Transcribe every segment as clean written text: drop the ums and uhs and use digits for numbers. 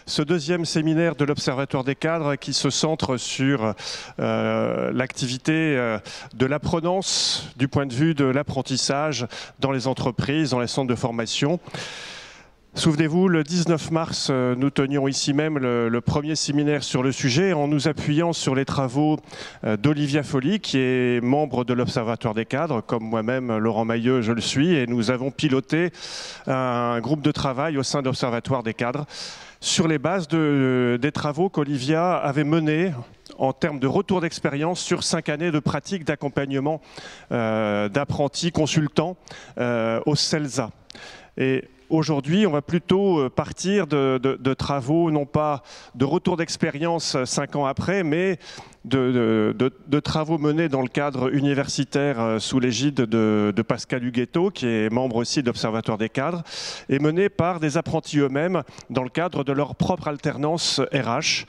ce deuxième séminaire de l'Observatoire des cadres qui se centre sur l'activité de l'apprenance du point de vue de l'apprentissage dans les entreprises, dans les centres de formation. Souvenez-vous, le 19 mars, nous tenions ici même le premier séminaire sur le sujet en nous appuyant sur les travaux d'Olivia Folly, qui est membre de l'Observatoire des cadres, comme moi-même, Laurent Mailleux, je le suis, et nous avons piloté un groupe de travail au sein de l'Observatoire des cadres sur les bases des travaux qu'Olivia avait menés en termes de retour d'expérience sur 5 années de pratique d'accompagnement d'apprentis consultants au CELSA. Et aujourd'hui, on va plutôt partir de travaux, non pas de retour d'expérience 5 ans après, mais de travaux menés dans le cadre universitaire sous l'égide de Pascal Huguetto, qui est membre aussi de l'Observatoire des cadres, et menés par des apprentis eux-mêmes dans le cadre de leur propre alternance RH.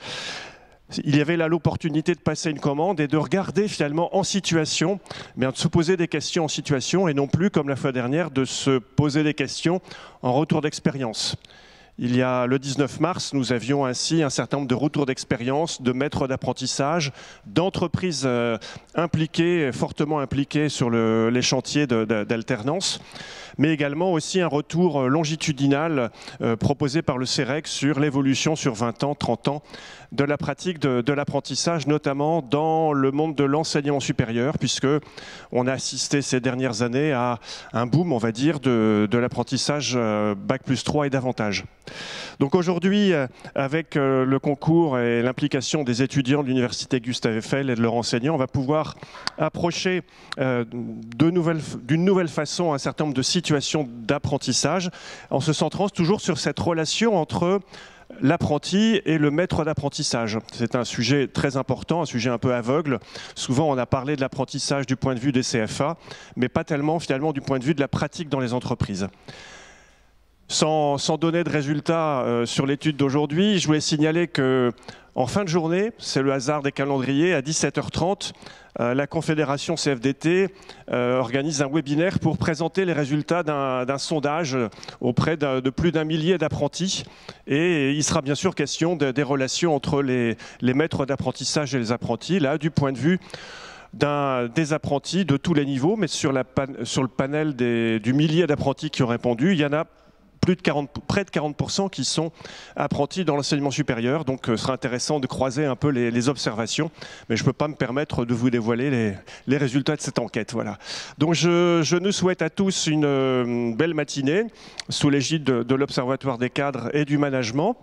Il y avait là l'opportunité de passer une commande et de regarder finalement en situation, de se poser des questions en situation et non plus, comme la fois dernière, de se poser des questions en retour d'expérience. Il y a le 19 mars, nous avions ainsi un certain nombre de retours d'expérience, de maîtres d'apprentissage, d'entreprises impliquées, fortement impliquées sur les chantiers d'alternance, mais également aussi un retour longitudinal proposé par le CEREC sur l'évolution sur 20 ans, 30 ans de la pratique de l'apprentissage, notamment dans le monde de l'enseignement supérieur, puisque on a assisté ces dernières années à un boom, on va dire, de l'apprentissage Bac+3 et davantage. Donc aujourd'hui, avec le concours et l'implication des étudiants de l'Université Gustave Eiffel et de leurs enseignants, on va pouvoir approcher d'une nouvelle façon un certain nombre de situations d'apprentissage, en se centrant toujours sur cette relation entre l'apprenti et le maître d'apprentissage. C'est un sujet très important, un sujet un peu aveugle. Souvent, on a parlé de l'apprentissage du point de vue des CFA, mais pas tellement finalement du point de vue de la pratique dans les entreprises. Sans donner de résultats sur l'étude d'aujourd'hui, je voulais signaler qu'en fin de journée, c'est le hasard des calendriers, à 17h30, la Confédération CFDT organise un webinaire pour présenter les résultats d'un sondage auprès de plus d'1 millier d'apprentis. Et il sera bien sûr question des relations entre les maîtres d'apprentissage et les apprentis, là, du point de vue des apprentis de tous les niveaux, mais sur le panel du millier d'apprentis qui ont répondu, il y en a près de 40% qui sont apprentis dans l'enseignement supérieur. Donc ce sera intéressant de croiser un peu les observations, mais je ne peux pas me permettre de vous dévoiler les résultats de cette enquête. Voilà. Donc je nous souhaite à tous une belle matinée sous l'égide de l'Observatoire des cadres et du management.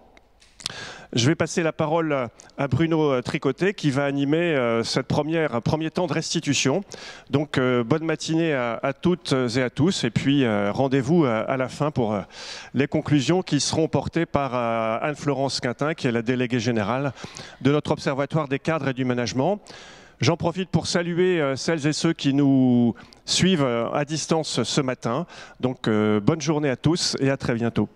Je vais passer la parole à Bruno Tricotet qui va animer cette premier temps de restitution. Donc bonne matinée à toutes et à tous, et puis rendez-vous à la fin pour les conclusions qui seront portées par Anne-Florence Quintin, qui est la déléguée générale de notre Observatoire des cadres et du management. J'en profite pour saluer celles et ceux qui nous suivent à distance ce matin. Donc bonne journée à tous et à très bientôt.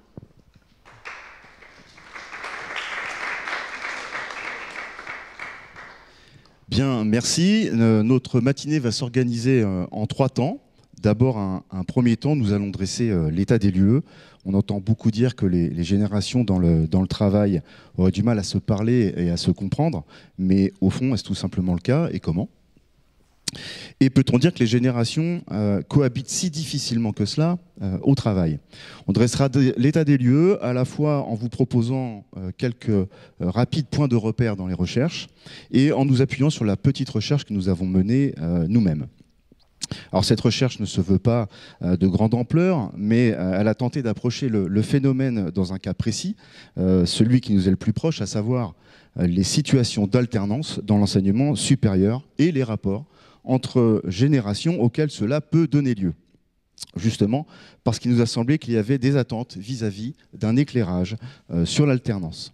Bien, merci. Notre matinée va s'organiser en 3 temps. D'abord, un premier temps, nous allons dresser l'état des lieux. On entend beaucoup dire que les générations dans le travail auraient du mal à se parler et à se comprendre. Mais au fond, est-ce tout simplement le cas et comment ? Et peut-on dire que les générations cohabitent si difficilement que cela au travail? On dressera l'état des lieux à la fois en vous proposant quelques rapides points de repère dans les recherches et en nous appuyant sur la petite recherche que nous avons menée nous-mêmes. Alors cette recherche ne se veut pas de grande ampleur, mais elle a tenté d'approcher le phénomène dans un cas précis, celui qui nous est le plus proche, à savoir les situations d'alternance dans l'enseignement supérieur et les rapports entre générations auxquelles cela peut donner lieu. Justement, parce qu'il nous a semblé qu'il y avait des attentes vis-à-vis d'un éclairage sur l'alternance.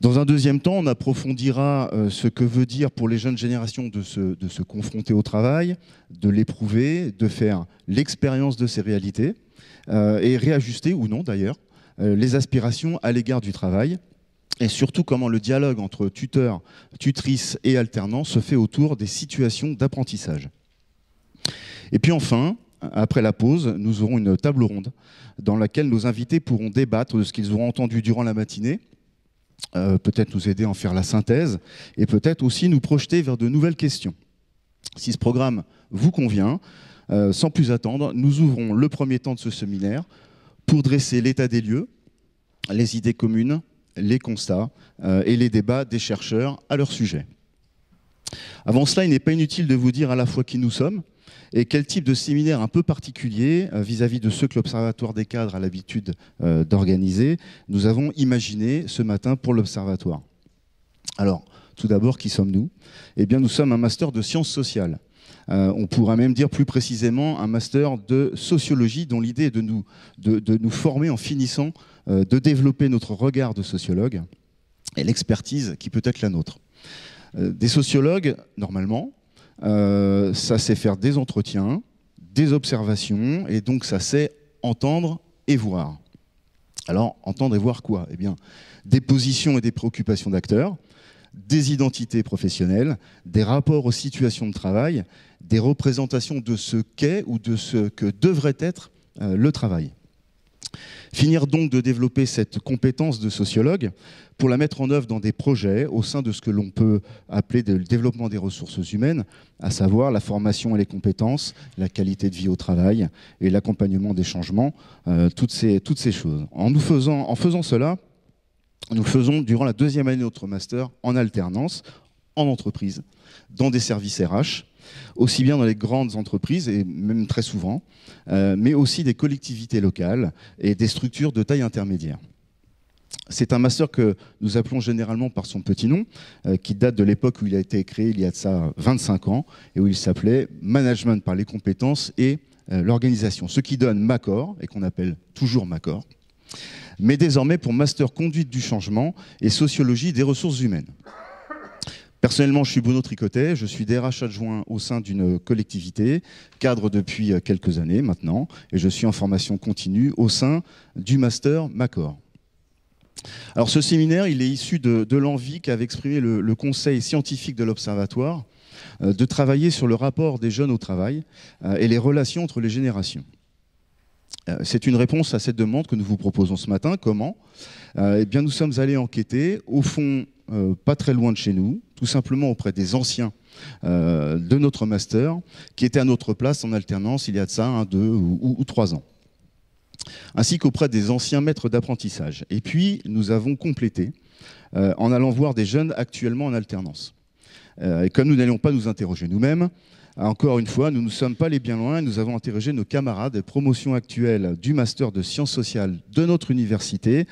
Dans un deuxième temps, on approfondira ce que veut dire pour les jeunes générations de se confronter au travail, de l'éprouver, de faire l'expérience de ces réalités et réajuster, ou non d'ailleurs, les aspirations à l'égard du travail. Et surtout comment le dialogue entre tuteurs, tutrices et alternants se fait autour des situations d'apprentissage. Et puis enfin, après la pause, nous aurons une table ronde dans laquelle nos invités pourront débattre de ce qu'ils auront entendu durant la matinée, peut-être nous aider à en faire la synthèse et peut-être aussi nous projeter vers de nouvelles questions. Si ce programme vous convient, sans plus attendre, nous ouvrons le premier temps de ce séminaire pour dresser l'état des lieux, les idées communes, les constats et les débats des chercheurs à leur sujet. Avant cela, il n'est pas inutile de vous dire à la fois qui nous sommes et quel type de séminaire un peu particulier vis-à-vis de ceux que l'Observatoire des cadres a l'habitude d'organiser, nous avons imaginé ce matin pour l'Observatoire. Alors, tout d'abord, qui sommes-nous? Eh bien, nous sommes un master de sciences sociales. On pourra même dire plus précisément un master de sociologie dont l'idée est de nous former en finissant de développer notre regard de sociologue et l'expertise qui peut être la nôtre. Des sociologues, normalement, ça sait faire des entretiens, des observations, et donc ça sait entendre et voir. Alors, entendre et voir quoi? Eh bien, des positions et des préoccupations d'acteurs, des identités professionnelles, des rapports aux situations de travail, des représentations de ce qu'est ou de ce que devrait être le travail. Finir donc de développer cette compétence de sociologue pour la mettre en œuvre dans des projets au sein de ce que l'on peut appeler le développement des ressources humaines, à savoir la formation et les compétences, la qualité de vie au travail et l'accompagnement des changements, toutes ces choses. En faisant cela, nous le faisons durant la deuxième année de notre master en alternance, en entreprise, dans des services RH, aussi bien dans les grandes entreprises, et même très souvent, mais aussi des collectivités locales et des structures de taille intermédiaire. C'est un master que nous appelons généralement par son petit nom, qui date de l'époque où il a été créé il y a de ça 25 ans, et où il s'appelait Management par les compétences et l'organisation, ce qui donne MACOR, et qu'on appelle toujours MACOR, mais désormais pour Master Conduite du Changement et Sociologie des ressources humaines. Personnellement, je suis Bruno Tricotet, je suis DRH adjoint au sein d'une collectivité, cadre depuis quelques années maintenant, et je suis en formation continue au sein du Master MACOR. Alors ce séminaire, il est issu de l'envie qu'avait exprimé le conseil scientifique de l'Observatoire de travailler sur le rapport des jeunes au travail et les relations entre les générations. C'est une réponse à cette demande que nous vous proposons ce matin. Comment? Eh bien, nous sommes allés enquêter, au fond, pas très loin de chez nous, tout simplement auprès des anciens de notre master, qui étaient à notre place en alternance il y a de ça 1, 2 ou 3 ans, ainsi qu'auprès des anciens maîtres d'apprentissage. Et puis, nous avons complété en allant voir des jeunes actuellement en alternance. Et comme nous n'allions pas nous interroger nous-mêmes, encore une fois, nous ne sommes pas allés bien loin et nous avons interrogé nos camarades des promotions actuelles du master de sciences sociales de notre université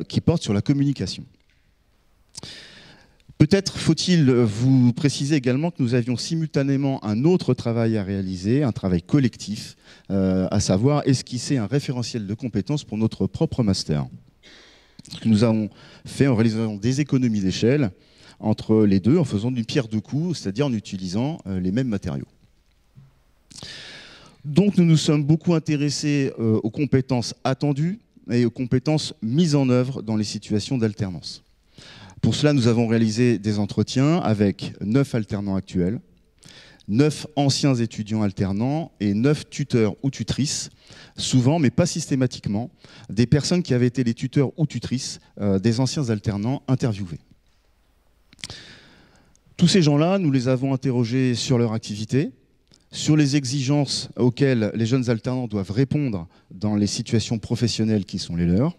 qui porte sur la communication. Peut-être faut-il vous préciser également que nous avions simultanément un autre travail à réaliser, un travail collectif, à savoir esquisser un référentiel de compétences pour notre propre master. Ce que nous avons fait en réalisant des économies d'échelle entre les deux, en faisant d'une pierre deux coups, c'est-à-dire en utilisant les mêmes matériaux. Donc nous nous sommes beaucoup intéressés aux compétences attendues et aux compétences mises en œuvre dans les situations d'alternance. Pour cela, nous avons réalisé des entretiens avec 9 alternants actuels, 9 anciens étudiants alternants et 9 tuteurs ou tutrices, souvent, mais pas systématiquement, des personnes qui avaient été les tuteurs ou tutrices des anciens alternants interviewés. Tous ces gens-là, nous les avons interrogés sur leur activité, sur les exigences auxquelles les jeunes alternants doivent répondre dans les situations professionnelles qui sont les leurs,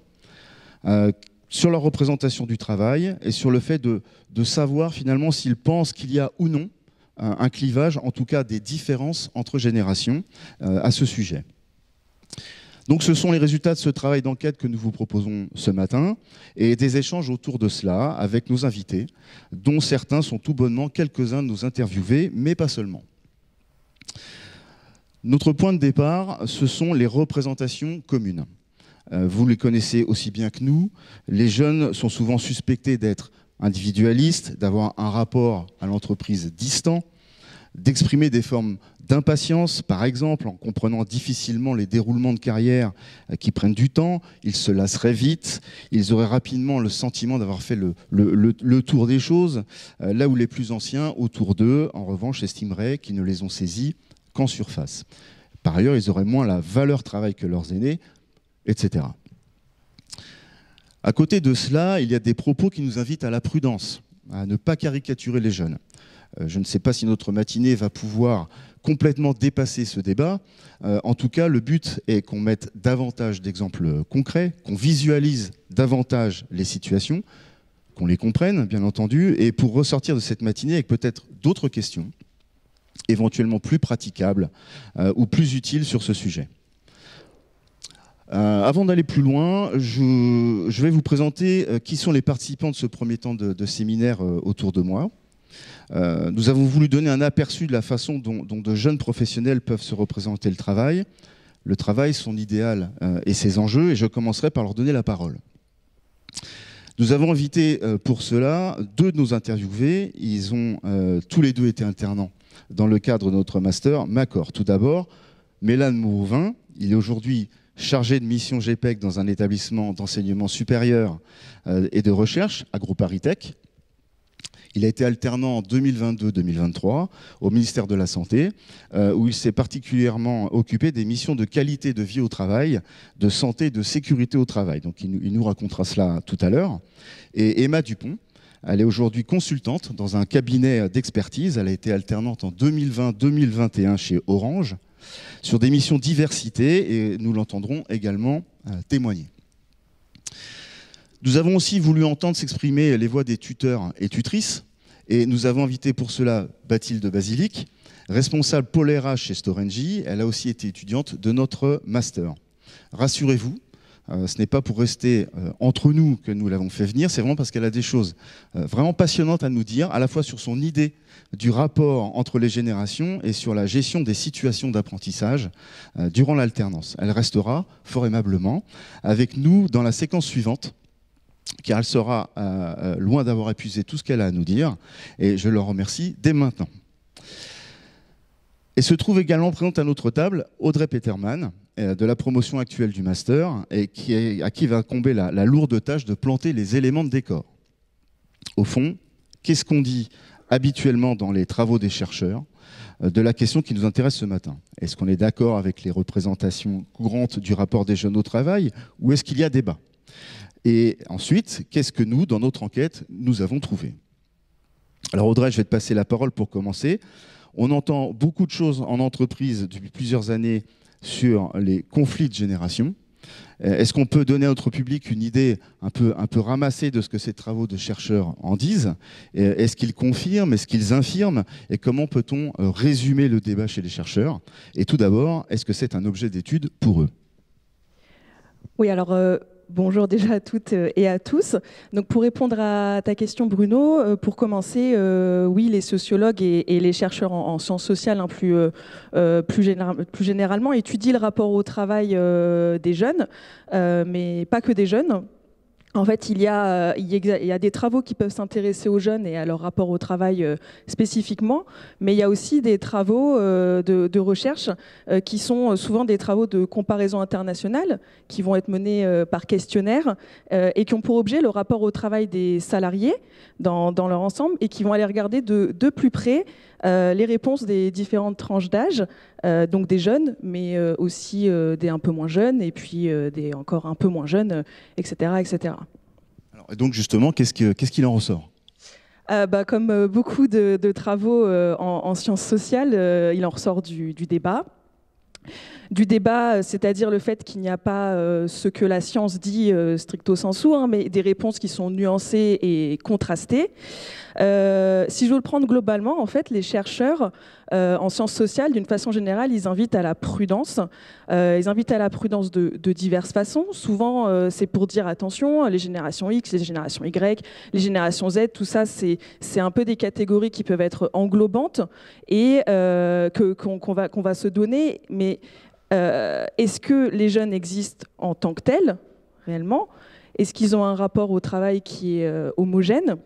sur leur représentation du travail et sur le fait de savoir finalement s'ils pensent qu'il y a ou non un clivage, en tout cas des différences entre générations à ce sujet. Donc ce sont les résultats de ce travail d'enquête que nous vous proposons ce matin et des échanges autour de cela avec nos invités, dont certains sont tout bonnement quelques-uns de nos interviewés, mais pas seulement. Notre point de départ, ce sont les représentations communes. Vous les connaissez aussi bien que nous. Les jeunes sont souvent suspectés d'être individualistes, d'avoir un rapport à l'entreprise distant, d'exprimer des formes d'impatience, par exemple, en comprenant difficilement les déroulements de carrière qui prennent du temps. Ils se lasseraient vite, ils auraient rapidement le sentiment d'avoir fait le tour des choses, là où les plus anciens, autour d'eux, en revanche, estimeraient qu'ils ne les ont saisis qu'en surface. Par ailleurs, ils auraient moins la valeur travail que leurs aînés, etc. À côté de cela, il y a des propos qui nous invitent à la prudence, à ne pas caricaturer les jeunes. Je ne sais pas si notre matinée va pouvoir complètement dépasser ce débat. En tout cas, le but est qu'on mette davantage d'exemples concrets, qu'on visualise davantage les situations, qu'on les comprenne, bien entendu, et pour ressortir de cette matinée avec peut-être d'autres questions, éventuellement plus praticables ou plus utiles sur ce sujet. Avant d'aller plus loin, je vais vous présenter qui sont les participants de ce premier temps de séminaire autour de moi. Nous avons voulu donner un aperçu de la façon dont de jeunes professionnels peuvent se représenter le travail, son idéal et ses enjeux, et je commencerai par leur donner la parole. Nous avons invité pour cela deux de nos interviewés. Ils ont tous les deux été alternants dans le cadre de notre master Macor. Tout d'abord, Mélane Mourouvin, il est aujourd'hui chargé de mission GPEC dans un établissement d'enseignement supérieur et de recherche, AgroParisTech. Il a été alternant en 2022-2023 au ministère de la Santé, où il s'est particulièrement occupé des missions de qualité de vie au travail, de santé et de sécurité au travail. Donc il nous racontera cela tout à l'heure. Et Emma Dupont, elle est aujourd'hui consultante dans un cabinet d'expertise. Elle a été alternante en 2020-2021 chez Orange, sur des missions diversité, et nous l'entendrons également témoigner. Nous avons aussi voulu entendre s'exprimer les voix des tuteurs et tutrices, et nous avons invité pour cela Bathilde Basilic, responsable pôle RH chez Storengy. Elle a aussi été étudiante de notre master. Rassurez-vous, ce n'est pas pour rester entre nous que nous l'avons fait venir, c'est vraiment parce qu'elle a des choses vraiment passionnantes à nous dire, à la fois sur son idée du rapport entre les générations et sur la gestion des situations d'apprentissage durant l'alternance. Elle restera fort aimablement avec nous dans la séquence suivante, car elle sera loin d'avoir épuisé tout ce qu'elle a à nous dire, et je le remercie dès maintenant. Et se trouve également présente à notre table Audrey Peterman, de la promotion actuelle du master, et à qui va incomber la lourde tâche de planter les éléments de décor. Au fond, qu'est-ce qu'on dit habituellement dans les travaux des chercheurs de la question qui nous intéresse ce matin? Est-ce qu'on est d'accord avec les représentations courantes du rapport des jeunes au travail, ou est-ce qu'il y a débat? Et ensuite, qu'est-ce que nous, dans notre enquête, nous avons trouvé? Alors Audrey, je vais te passer la parole pour commencer. On entend beaucoup de choses en entreprise depuis plusieurs années sur les conflits de génération. Est-ce qu'on peut donner à notre public une idée un peu ramassée de ce que ces travaux de chercheurs en disent? Est-ce qu'ils confirment? Est-ce qu'ils infirment? Et comment peut-on résumer le débat chez les chercheurs? Et tout d'abord, est-ce que c'est un objet d'étude pour eux? Oui, alors bonjour déjà à toutes et à tous. Donc pour répondre à ta question Bruno, pour commencer, oui, les sociologues et les chercheurs en sciences sociales plus généralement étudient le rapport au travail des jeunes, mais pas que des jeunes. En fait, il y a des travaux qui peuvent s'intéresser aux jeunes et à leur rapport au travail spécifiquement, mais il y a aussi des travaux de recherche qui sont souvent des travaux de comparaison internationale, qui vont être menés par questionnaire et qui ont pour objet le rapport au travail des salariés dans leur ensemble, et qui vont aller regarder de plus près les réponses des différentes tranches d'âge, donc des jeunes, mais aussi des un peu moins jeunes, et puis des encore un peu moins jeunes, etc. etc. Alors, et donc justement, qu'est-ce qu'il en ressort? Comme beaucoup de travaux en sciences sociales, il en ressort du débat. Du débat, c'est-à-dire le fait qu'il n'y a pas ce que la science dit stricto sensu, mais des réponses qui sont nuancées et contrastées. Si je veux le prendre globalement, en fait, les chercheurs en sciences sociales, d'une façon générale, ils invitent à la prudence. Ils invitent à la prudence de diverses façons. Souvent, c'est pour dire attention, les générations X, les générations Y, les générations Z, tout ça, c'est un peu des catégories qui peuvent être englobantes et qu'on va se donner. Mais est-ce que les jeunes existent en tant que tels, réellement? Est-ce qu'ils ont un rapport au travail qui est homogène?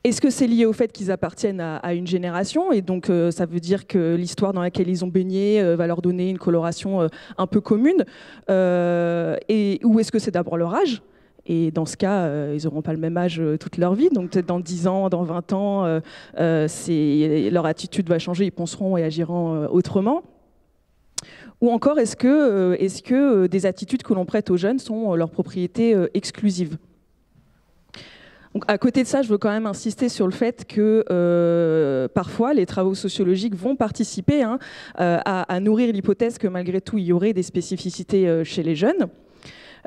Est-ce que c'est lié au fait qu'ils appartiennent à une génération, et donc ça veut dire que l'histoire dans laquelle ils ont baigné va leur donner une coloration un peu commune, ou est-ce que c'est d'abord leur âge? Et dans ce cas, ils n'auront pas le même âge toute leur vie, donc peut-être dans 10 ans, dans 20 ans, leur attitude va changer, ils penseront et agiront autrement. Ou encore, est-ce que des attitudes que l'on prête aux jeunes sont leur propriété exclusive? Donc, à côté de ça, je veux quand même insister sur le fait que parfois les travaux sociologiques vont participer à nourrir l'hypothèse que malgré tout il y aurait des spécificités chez les jeunes.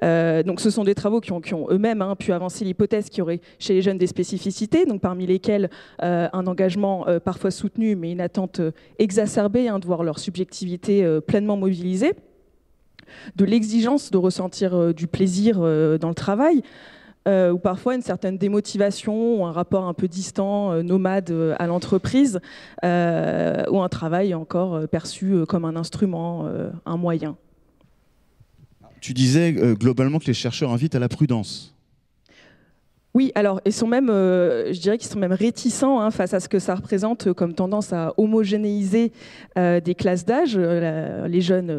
Donc ce sont des travaux qui ont eux-mêmes pu avancer l'hypothèse qu'il y aurait chez les jeunes des spécificités, donc parmi lesquelles un engagement parfois soutenu mais une attente exacerbée de voir leur subjectivité pleinement mobilisée, de l'exigence de ressentir du plaisir dans le travail, ou parfois une certaine démotivation ou un rapport un peu distant, nomade à l'entreprise, ou un travail encore perçu comme un instrument, un moyen. Tu disais globalement que les chercheurs invitent à la prudence. Oui, alors ils sont même, je dirais qu'ils sont même réticents face à ce que ça représente comme tendance à homogénéiser des classes d'âge, les jeunes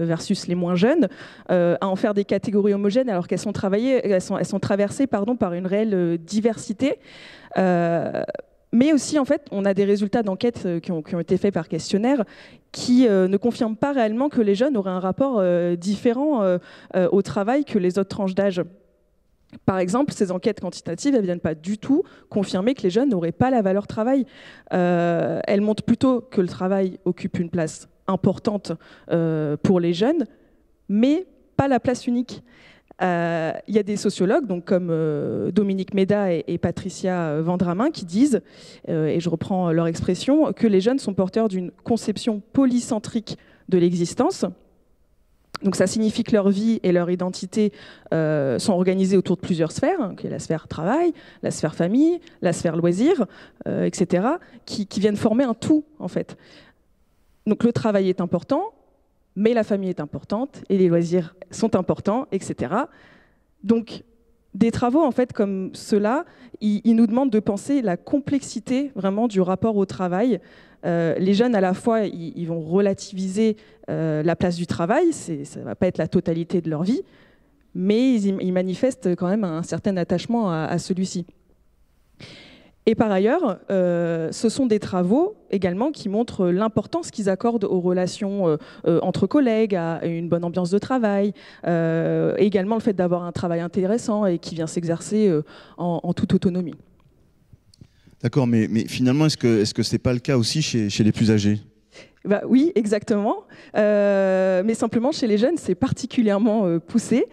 versus les moins jeunes, à en faire des catégories homogènes alors qu'elles sont traversées par une réelle diversité. Mais aussi, en fait, on a des résultats d'enquête qui ont été faits par questionnaire qui ne confirment pas réellement que les jeunes auraient un rapport différent au travail que les autres tranches d'âge. Par exemple, ces enquêtes quantitatives, elles ne viennent pas du tout confirmer que les jeunes n'auraient pas la valeur travail. Elles montrent plutôt que le travail occupe une place importante pour les jeunes, mais pas la place unique. Il y a des sociologues, donc comme Dominique Méda et Patricia Vendramin, qui disent, et je reprends leur expression, que les jeunes sont porteurs d'une conception polycentrique de l'existence. Donc ça signifie que leur vie et leur identité sont organisées autour de plusieurs sphères, qui est la sphère travail, la sphère famille, la sphère loisirs, etc., qui viennent former un tout, en fait. Donc le travail est important, mais la famille est importante et les loisirs sont importants, etc. Donc, des travaux en fait comme ceux-là, ils nous demandent de penser la complexité vraiment du rapport au travail. Les jeunes, à la fois, ils vont relativiser la place du travail, ça ne va pas être la totalité de leur vie, mais ils manifestent quand même un certain attachement à celui-ci. Et par ailleurs, ce sont des travaux également qui montrent l'importance qu'ils accordent aux relations entre collègues, à une bonne ambiance de travail, et également le fait d'avoir un travail intéressant et qui vient s'exercer en toute autonomie. D'accord, mais finalement, est-ce que ce n'est pas le cas aussi chez les plus âgés ? Bah oui, exactement. Mais simplement, chez les jeunes, c'est particulièrement poussé.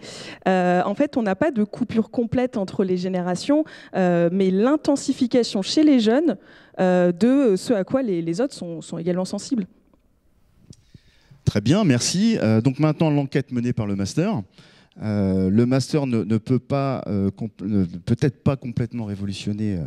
En fait, on n'a pas de coupure complète entre les générations, mais l'intensification chez les jeunes de ce à quoi les autres sont également sensibles. Très bien, merci. Donc maintenant, l'enquête menée par le master. Le master ne peut pas, peut-être pas complètement révolutionner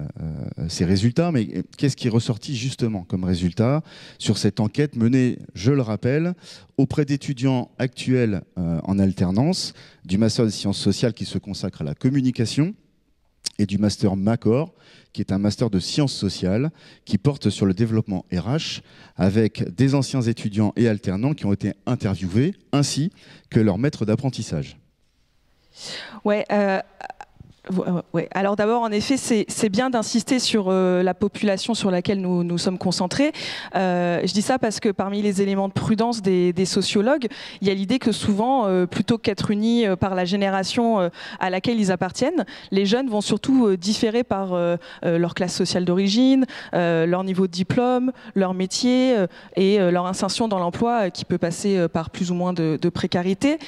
ses résultats, mais qu'est-ce qui est ressorti justement comme résultat sur cette enquête menée, je le rappelle, auprès d'étudiants actuels en alternance, du master des sciences sociales qui se consacre à la communication et du master MACOR, qui est un master de sciences sociales qui porte sur le développement RH, avec des anciens étudiants et alternants qui ont été interviewés, ainsi que leurs maîtres d'apprentissage. Ouais, alors d'abord, en effet, c'est bien d'insister sur la population sur laquelle nous sommes concentrés. Je dis ça parce que parmi les éléments de prudence des sociologues, il y a l'idée que souvent, plutôt qu'être unis par la génération à laquelle ils appartiennent, les jeunes vont surtout différer par leur classe sociale d'origine, leur niveau de diplôme, leur métier et leur insertion dans l'emploi qui peut passer par plus ou moins de précarité.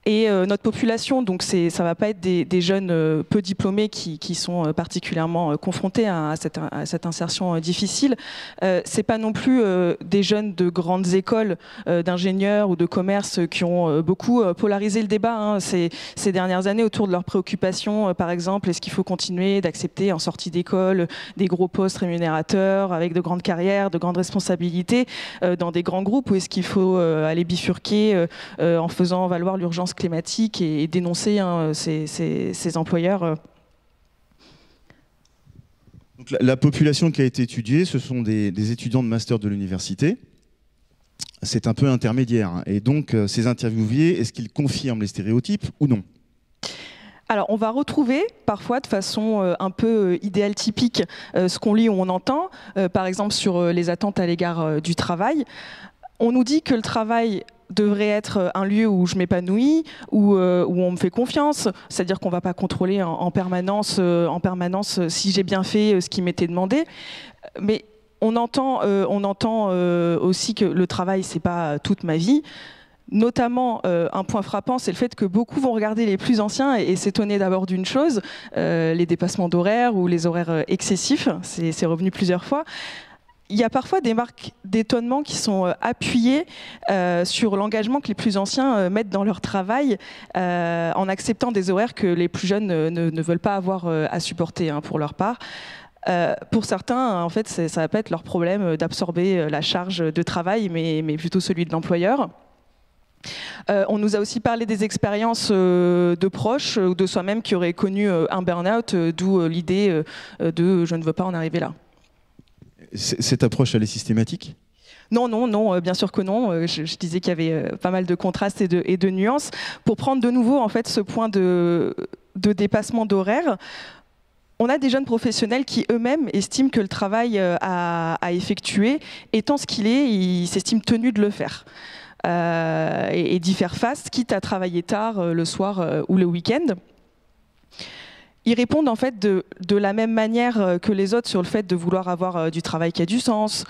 Et notre population, donc ça ne va pas être des jeunes peu diplômés qui sont particulièrement confrontés à cette insertion difficile. C'est pas non plus des jeunes de grandes écoles d'ingénieurs ou de commerce qui ont beaucoup polarisé le débat ces dernières années autour de leurs préoccupations. Par exemple, est-ce qu'il faut continuer d'accepter en sortie d'école des gros postes rémunérateurs avec de grandes carrières, de grandes responsabilités dans des grands groupes, ou est-ce qu'il faut aller bifurquer en faisant valoir l'urgence climatique et dénoncer ces employeurs. Donc, la population qui a été étudiée, ce sont des étudiants de master de l'université. C'est un peu intermédiaire. Et donc, ces interviewés, est-ce qu'ils confirment les stéréotypes ou non ? Alors, on va retrouver parfois de façon un peu idéal typique ce qu'on lit ou on entend, par exemple sur les attentes à l'égard du travail. On nous dit que le travail devrait être un lieu où je m'épanouis, où on me fait confiance, c'est-à-dire qu'on ne va pas contrôler en permanence si j'ai bien fait ce qui m'était demandé. Mais on entend aussi que le travail, c'est pas toute ma vie. Notamment, un point frappant, c'est le fait que beaucoup vont regarder les plus anciens et s'étonner d'abord d'une chose, les dépassements d'horaires ou les horaires excessifs, c'est revenu plusieurs fois. Il y a parfois des marques d'étonnement qui sont appuyées sur l'engagement que les plus anciens mettent dans leur travail en acceptant des horaires que les plus jeunes ne veulent pas avoir à supporter pour leur part. Pour certains, en fait, ça va pas être leur problème d'absorber la charge de travail, mais plutôt celui de l'employeur. On nous a aussi parlé des expériences de proches ou de soi-même qui auraient connu un burn-out, d'où l'idée de « je ne veux pas en arriver là ». Cette approche, elle est systématique ? Non, bien sûr que non. Je disais qu'il y avait pas mal de contrastes et de nuances. Pour prendre de nouveau en fait, ce point de dépassement d'horaire, on a des jeunes professionnels qui eux-mêmes estiment que le travail à effectuer, étant ce qu'il est, ils s'estiment tenus de le faire. Et d'y faire face, quitte à travailler tard le soir ou le week-end. Ils répondent en fait de la même manière que les autres sur le fait de vouloir avoir du travail qui a du sens,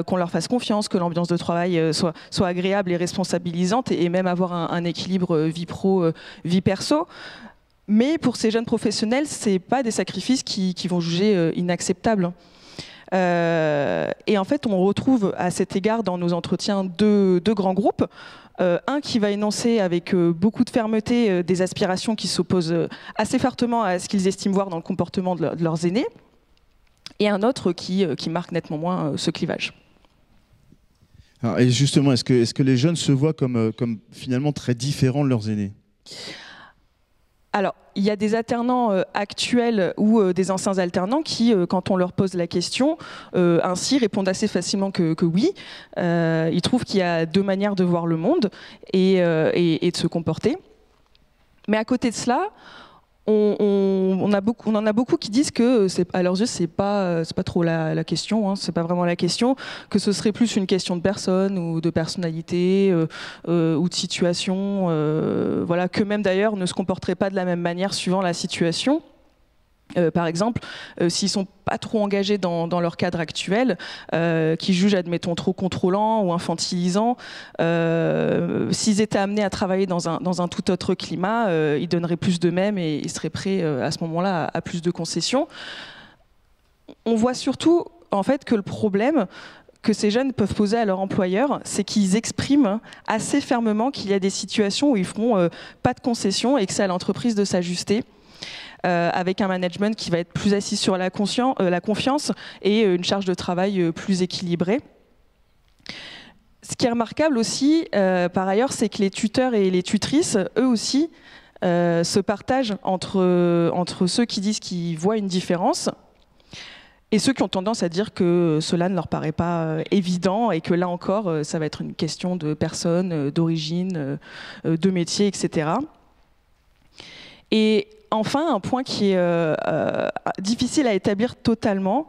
qu'on leur fasse confiance, que l'ambiance de travail soit agréable et responsabilisante et même avoir un équilibre vie pro, vie perso. Mais pour ces jeunes professionnels, ce n'est pas des sacrifices qui vont juger inacceptables. Et en fait, on retrouve à cet égard dans nos entretiens deux grands groupes. Un qui va énoncer avec beaucoup de fermeté des aspirations qui s'opposent assez fortement à ce qu'ils estiment voir dans le comportement de leurs aînés, et un autre qui marque nettement moins ce clivage. Alors, et justement, est-ce que les jeunes se voient comme finalement très différents de leurs aînés ? Alors, il y a des alternants actuels ou des anciens alternants qui, quand on leur pose la question, ainsi répondent assez facilement que oui. Ils trouvent qu'il y a deux manières de voir le monde et de se comporter. Mais à côté de cela, on en a beaucoup qui disent que, à leurs yeux, c'est pas trop la question, c'est pas vraiment la question, que ce serait plus une question de personne ou de personnalité ou de situation, voilà, que même d'ailleurs ne se comporteraient pas de la même manière suivant la situation. Par exemple, s'ils sont pas trop engagés dans leur cadre actuel, qui jugent, admettons, trop contrôlant ou infantilisant, s'ils étaient amenés à travailler dans un tout autre climat, ils donneraient plus d'eux-mêmes et ils seraient prêts à ce moment-là à plus de concessions. On voit surtout en fait que le problème que ces jeunes peuvent poser à leur employeur, c'est qu'ils expriment assez fermement qu'il y a des situations où ils feront pas de concessions et que c'est à l'entreprise de s'ajuster. Avec un management qui va être plus assis sur la confiance et une charge de travail plus équilibrée. Ce qui est remarquable aussi, par ailleurs, c'est que les tuteurs et les tutrices, eux aussi, se partagent entre ceux qui disent qu'ils voient une différence et ceux qui ont tendance à dire que cela ne leur paraît pas évident et que là encore, ça va être une question de personne, d'origine, de métier, etc. Et enfin, un point qui est difficile à établir totalement,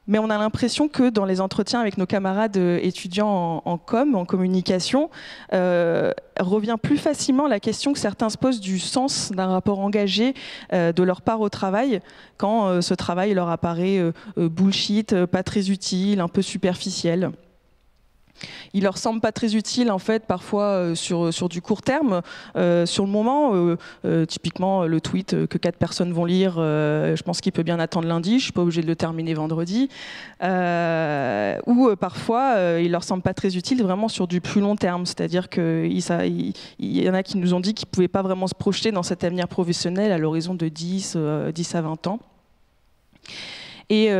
mais on a l'impression que dans les entretiens avec nos camarades étudiants en communication, revient plus facilement la question que certains se posent du sens d'un rapport engagé de leur part au travail, quand ce travail leur apparaît bullshit, pas très utile, un peu superficiel. Il leur semble pas très utile en fait parfois sur du court terme, sur le moment, typiquement le tweet que 4 personnes vont lire, je pense qu'il peut bien attendre lundi, je suis pas obligée de le terminer vendredi, ou parfois il leur semble pas très utile vraiment sur du plus long terme, c'est-à-dire qu'il y en a qui nous ont dit qu'ils pouvaient pas vraiment se projeter dans cet avenir professionnel à l'horizon de 10 à 20 ans. Et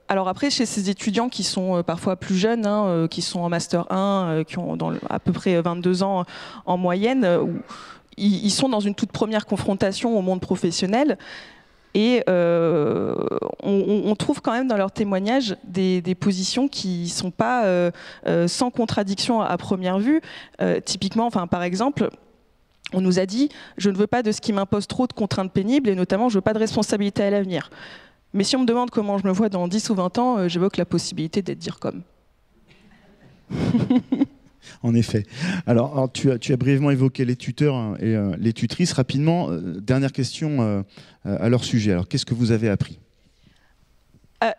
alors après, chez ces étudiants qui sont parfois plus jeunes, qui sont en Master 1, qui ont à peu près 22 ans en moyenne, ils sont dans une toute première confrontation au monde professionnel. Et on trouve quand même dans leurs témoignages des positions qui ne sont pas sans contradiction à première vue. Typiquement, par exemple, on nous a dit « je ne veux pas de ce qui m'impose trop de contraintes pénibles et notamment je ne veux pas de responsabilité à l'avenir ». Mais si on me demande comment je me vois dans 10 ou 20 ans, j'évoque la possibilité d'être DIRCOM. En effet. Alors, tu as brièvement évoqué les tuteurs, hein, et les tutrices. Rapidement, dernière question à leur sujet. Alors, qu'est-ce que vous avez appris?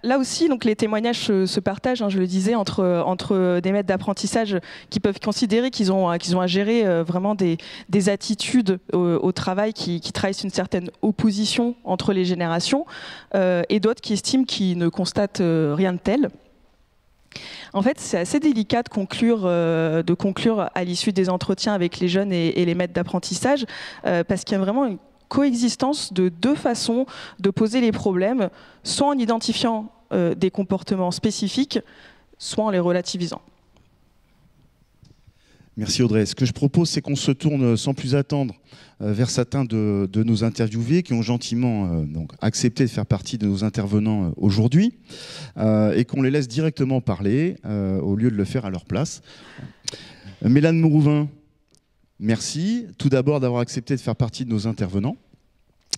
Là aussi, donc, les témoignages se partagent, hein, je le disais, entre des maîtres d'apprentissage qui peuvent considérer qu'ils ont à gérer vraiment des attitudes au travail qui trahissent une certaine opposition entre les générations, et d'autres qui estiment qu'ils ne constatent rien de tel. En fait, c'est assez délicat de conclure à l'issue des entretiens avec les jeunes et les maîtres d'apprentissage, parce qu'il y a vraiment une coexistence de deux façons de poser les problèmes, soit en identifiant des comportements spécifiques, soit en les relativisant. Merci Audrey. Ce que je propose, c'est qu'on se tourne sans plus attendre vers certains de nos interviewés qui ont gentiment donc, accepté de faire partie de nos intervenants aujourd'hui, et qu'on les laisse directement parler au lieu de le faire à leur place. Mélane Mourouvin, merci tout d'abord d'avoir accepté de faire partie de nos intervenants.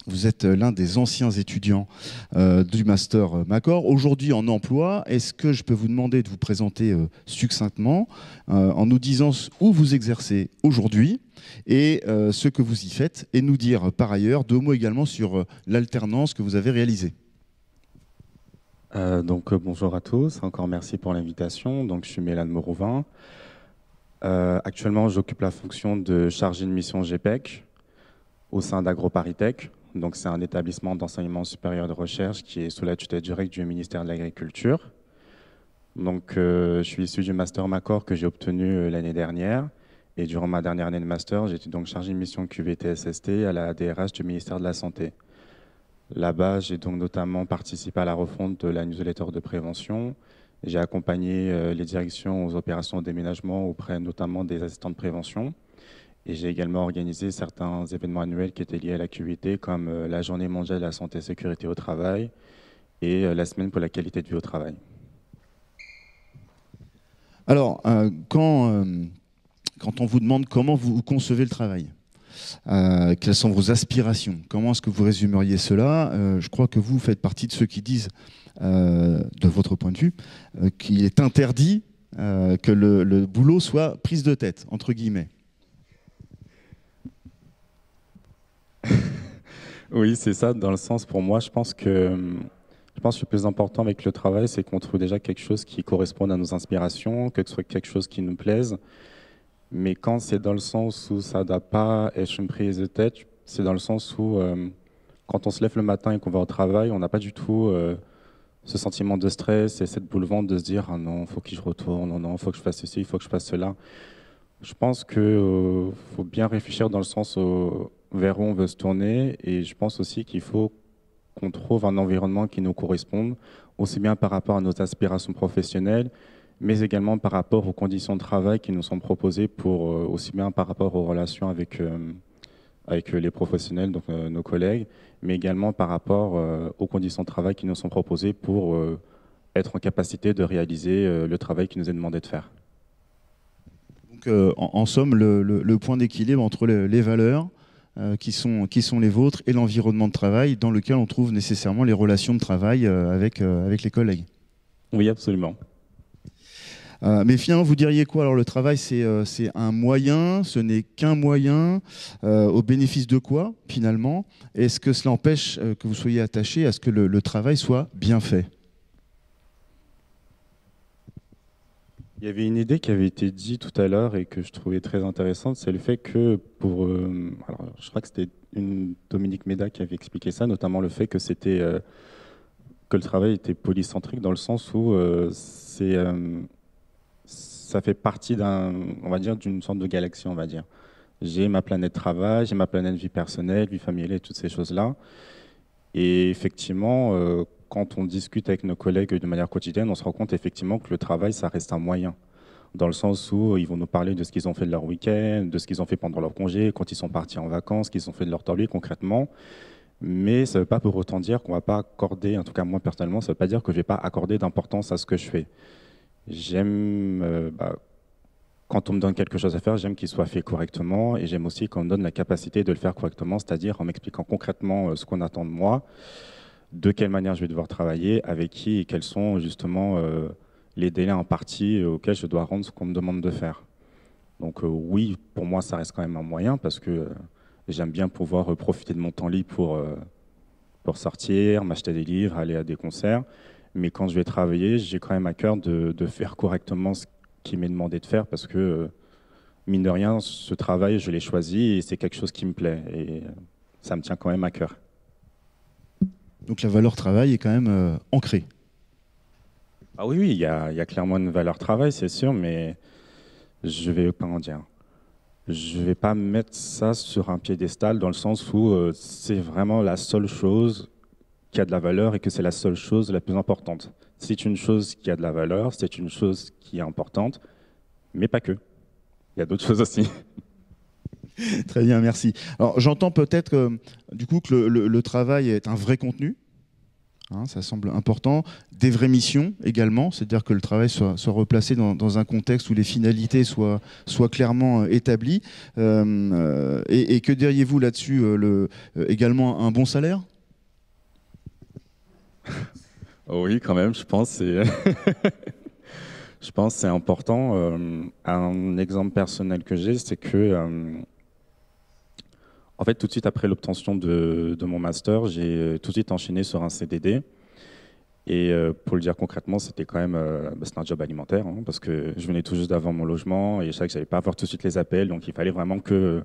Vous êtes l'un des anciens étudiants du Master Macor, aujourd'hui en emploi. Est-ce que je peux vous demander de vous présenter succinctement en nous disant où vous exercez aujourd'hui et ce que vous y faites, et nous dire par ailleurs 2 mots également sur l'alternance que vous avez réalisée. Bonjour à tous, encore merci pour l'invitation. Donc, je suis Mélane Mourouvin. Actuellement, j'occupe la fonction de chargé de mission GPEC au sein d'AgroParisTech. Donc, c'est un établissement d'enseignement supérieur de recherche qui est sous la tutelle directe du ministère de l'Agriculture. Donc, je suis issu du Master Macor que j'ai obtenu l'année dernière. Et durant ma dernière année de Master, j'étais donc chargé de mission QVT-SST à la DRH du ministère de la Santé. Là-bas, j'ai donc notamment participé à la refonte de la newsletter de prévention. J'ai accompagné les directions aux opérations de déménagement auprès notamment des assistants de prévention. Et j'ai également organisé certains événements annuels qui étaient liés à la QVT, comme la Journée mondiale de la santé et sécurité au travail et la Semaine pour la qualité de vie au travail. Alors, quand on vous demande comment vous concevez le travail, quelles sont vos aspirations, comment est-ce que vous résumeriez cela, je crois que vous faites partie de ceux qui disent, de votre point de vue, qu'il est interdit que le boulot soit prise de tête, entre guillemets. Oui, c'est ça, dans le sens, pour moi, je pense que le plus important avec le travail, c'est qu'on trouve déjà quelque chose qui corresponde à nos inspirations, que ce soit quelque chose qui nous plaise. Mais quand c'est dans le sens où ça ne doit pas être une prise de tête, c'est dans le sens où quand on se lève le matin et qu'on va au travail, on n'a pas du tout ce sentiment de stress et cette boule au ventre de se dire « Ah non, il faut que je retourne, non, il faut que je fasse ceci, il faut que je fasse cela ». Je pense qu'il faut bien réfléchir dans le sens vers où on veut se tourner, et je pense aussi qu'il faut qu'on trouve un environnement qui nous corresponde, aussi bien par rapport à nos aspirations professionnelles, mais également par rapport aux conditions de travail qui nous sont proposées, aussi bien par rapport aux relations avec les professionnels, donc nos collègues, mais également par rapport aux conditions de travail qui nous sont proposées pour être en capacité de réaliser le travail qui nous est demandé de faire. Donc, en somme, le point d'équilibre entre les valeurs qui sont les vôtres et l'environnement de travail dans lequel on trouve nécessairement les relations de travail avec les collègues. Oui, absolument. Mais finalement, vous diriez quoi? Alors, le travail, c'est un moyen, ce n'est qu'un moyen, au bénéfice de quoi, finalement? Est-ce que cela empêche que vous soyez attaché à ce que le travail soit bien fait? Il y avait une idée qui avait été dite tout à l'heure et que je trouvais très intéressante, c'est le fait que alors je crois que c'était Dominique Méda qui avait expliqué ça, notamment le fait que que le travail était polycentrique dans le sens où ça fait partie d'une sorte de galaxie, on va dire. J'ai ma planète travail, j'ai ma planète vie personnelle, vie familiale et toutes ces choses-là. Et effectivement, quand on discute avec nos collègues de manière quotidienne, on se rend compte effectivement que le travail, ça reste un moyen. Dans le sens où ils vont nous parler de ce qu'ils ont fait de leur week-end, de ce qu'ils ont fait pendant leur congé, quand ils sont partis en vacances, qu'ils ont fait de leur temps libre concrètement. Mais ça ne veut pas pour autant dire qu'on ne va pas accorder, en tout cas moi personnellement, ça ne veut pas dire que je ne vais pas accorder d'importance à ce que je fais. J'aime, quand on me donne quelque chose à faire, j'aime qu'il soit fait correctement, et j'aime aussi qu'on me donne la capacité de le faire correctement, c'est-à-dire en m'expliquant concrètement ce qu'on attend de moi, de quelle manière je vais devoir travailler, avec qui et quels sont justement les délais impartis auxquels je dois rendre ce qu'on me demande de faire. Donc oui, pour moi, ça reste quand même un moyen parce que j'aime bien pouvoir profiter de mon temps libre pour sortir, m'acheter des livres, aller à des concerts. Mais quand je vais travailler, j'ai quand même à cœur de faire correctement ce qui m'est demandé de faire parce que, mine de rien, ce travail, je l'ai choisi et c'est quelque chose qui me plaît. Et ça me tient quand même à cœur. Donc la valeur travail est quand même ancrée. Ah oui, oui, il y a clairement une valeur travail, c'est sûr, mais je vais, comment dire, je vais pas mettre ça sur un piédestal dans le sens où c'est vraiment la seule chose qui a de la valeur et que c'est la seule chose la plus importante. C'est une chose qui a de la valeur, c'est une chose qui est importante, mais pas que. Il y a d'autres choses aussi. Très bien, merci. Alors j'entends peut-être du coup que le travail est un vrai contenu. Hein, ça semble important. Des vraies missions également, c'est-à-dire que le travail soit replacé dans un contexte où les finalités soient clairement établies. Et que diriez-vous là-dessus également un bon salaire? Oui, quand même, je pense que c'est important. Un exemple personnel que j'ai, c'est que en fait, tout de suite après l'obtention de mon master, j'ai tout de suite enchaîné sur un CDD. Et pour le dire concrètement, c'était quand même c'était un job alimentaire, hein, parce que je venais tout juste d'avoir mon logement et je savais que je n'allais pas avoir tout de suite les appels. Donc il fallait vraiment que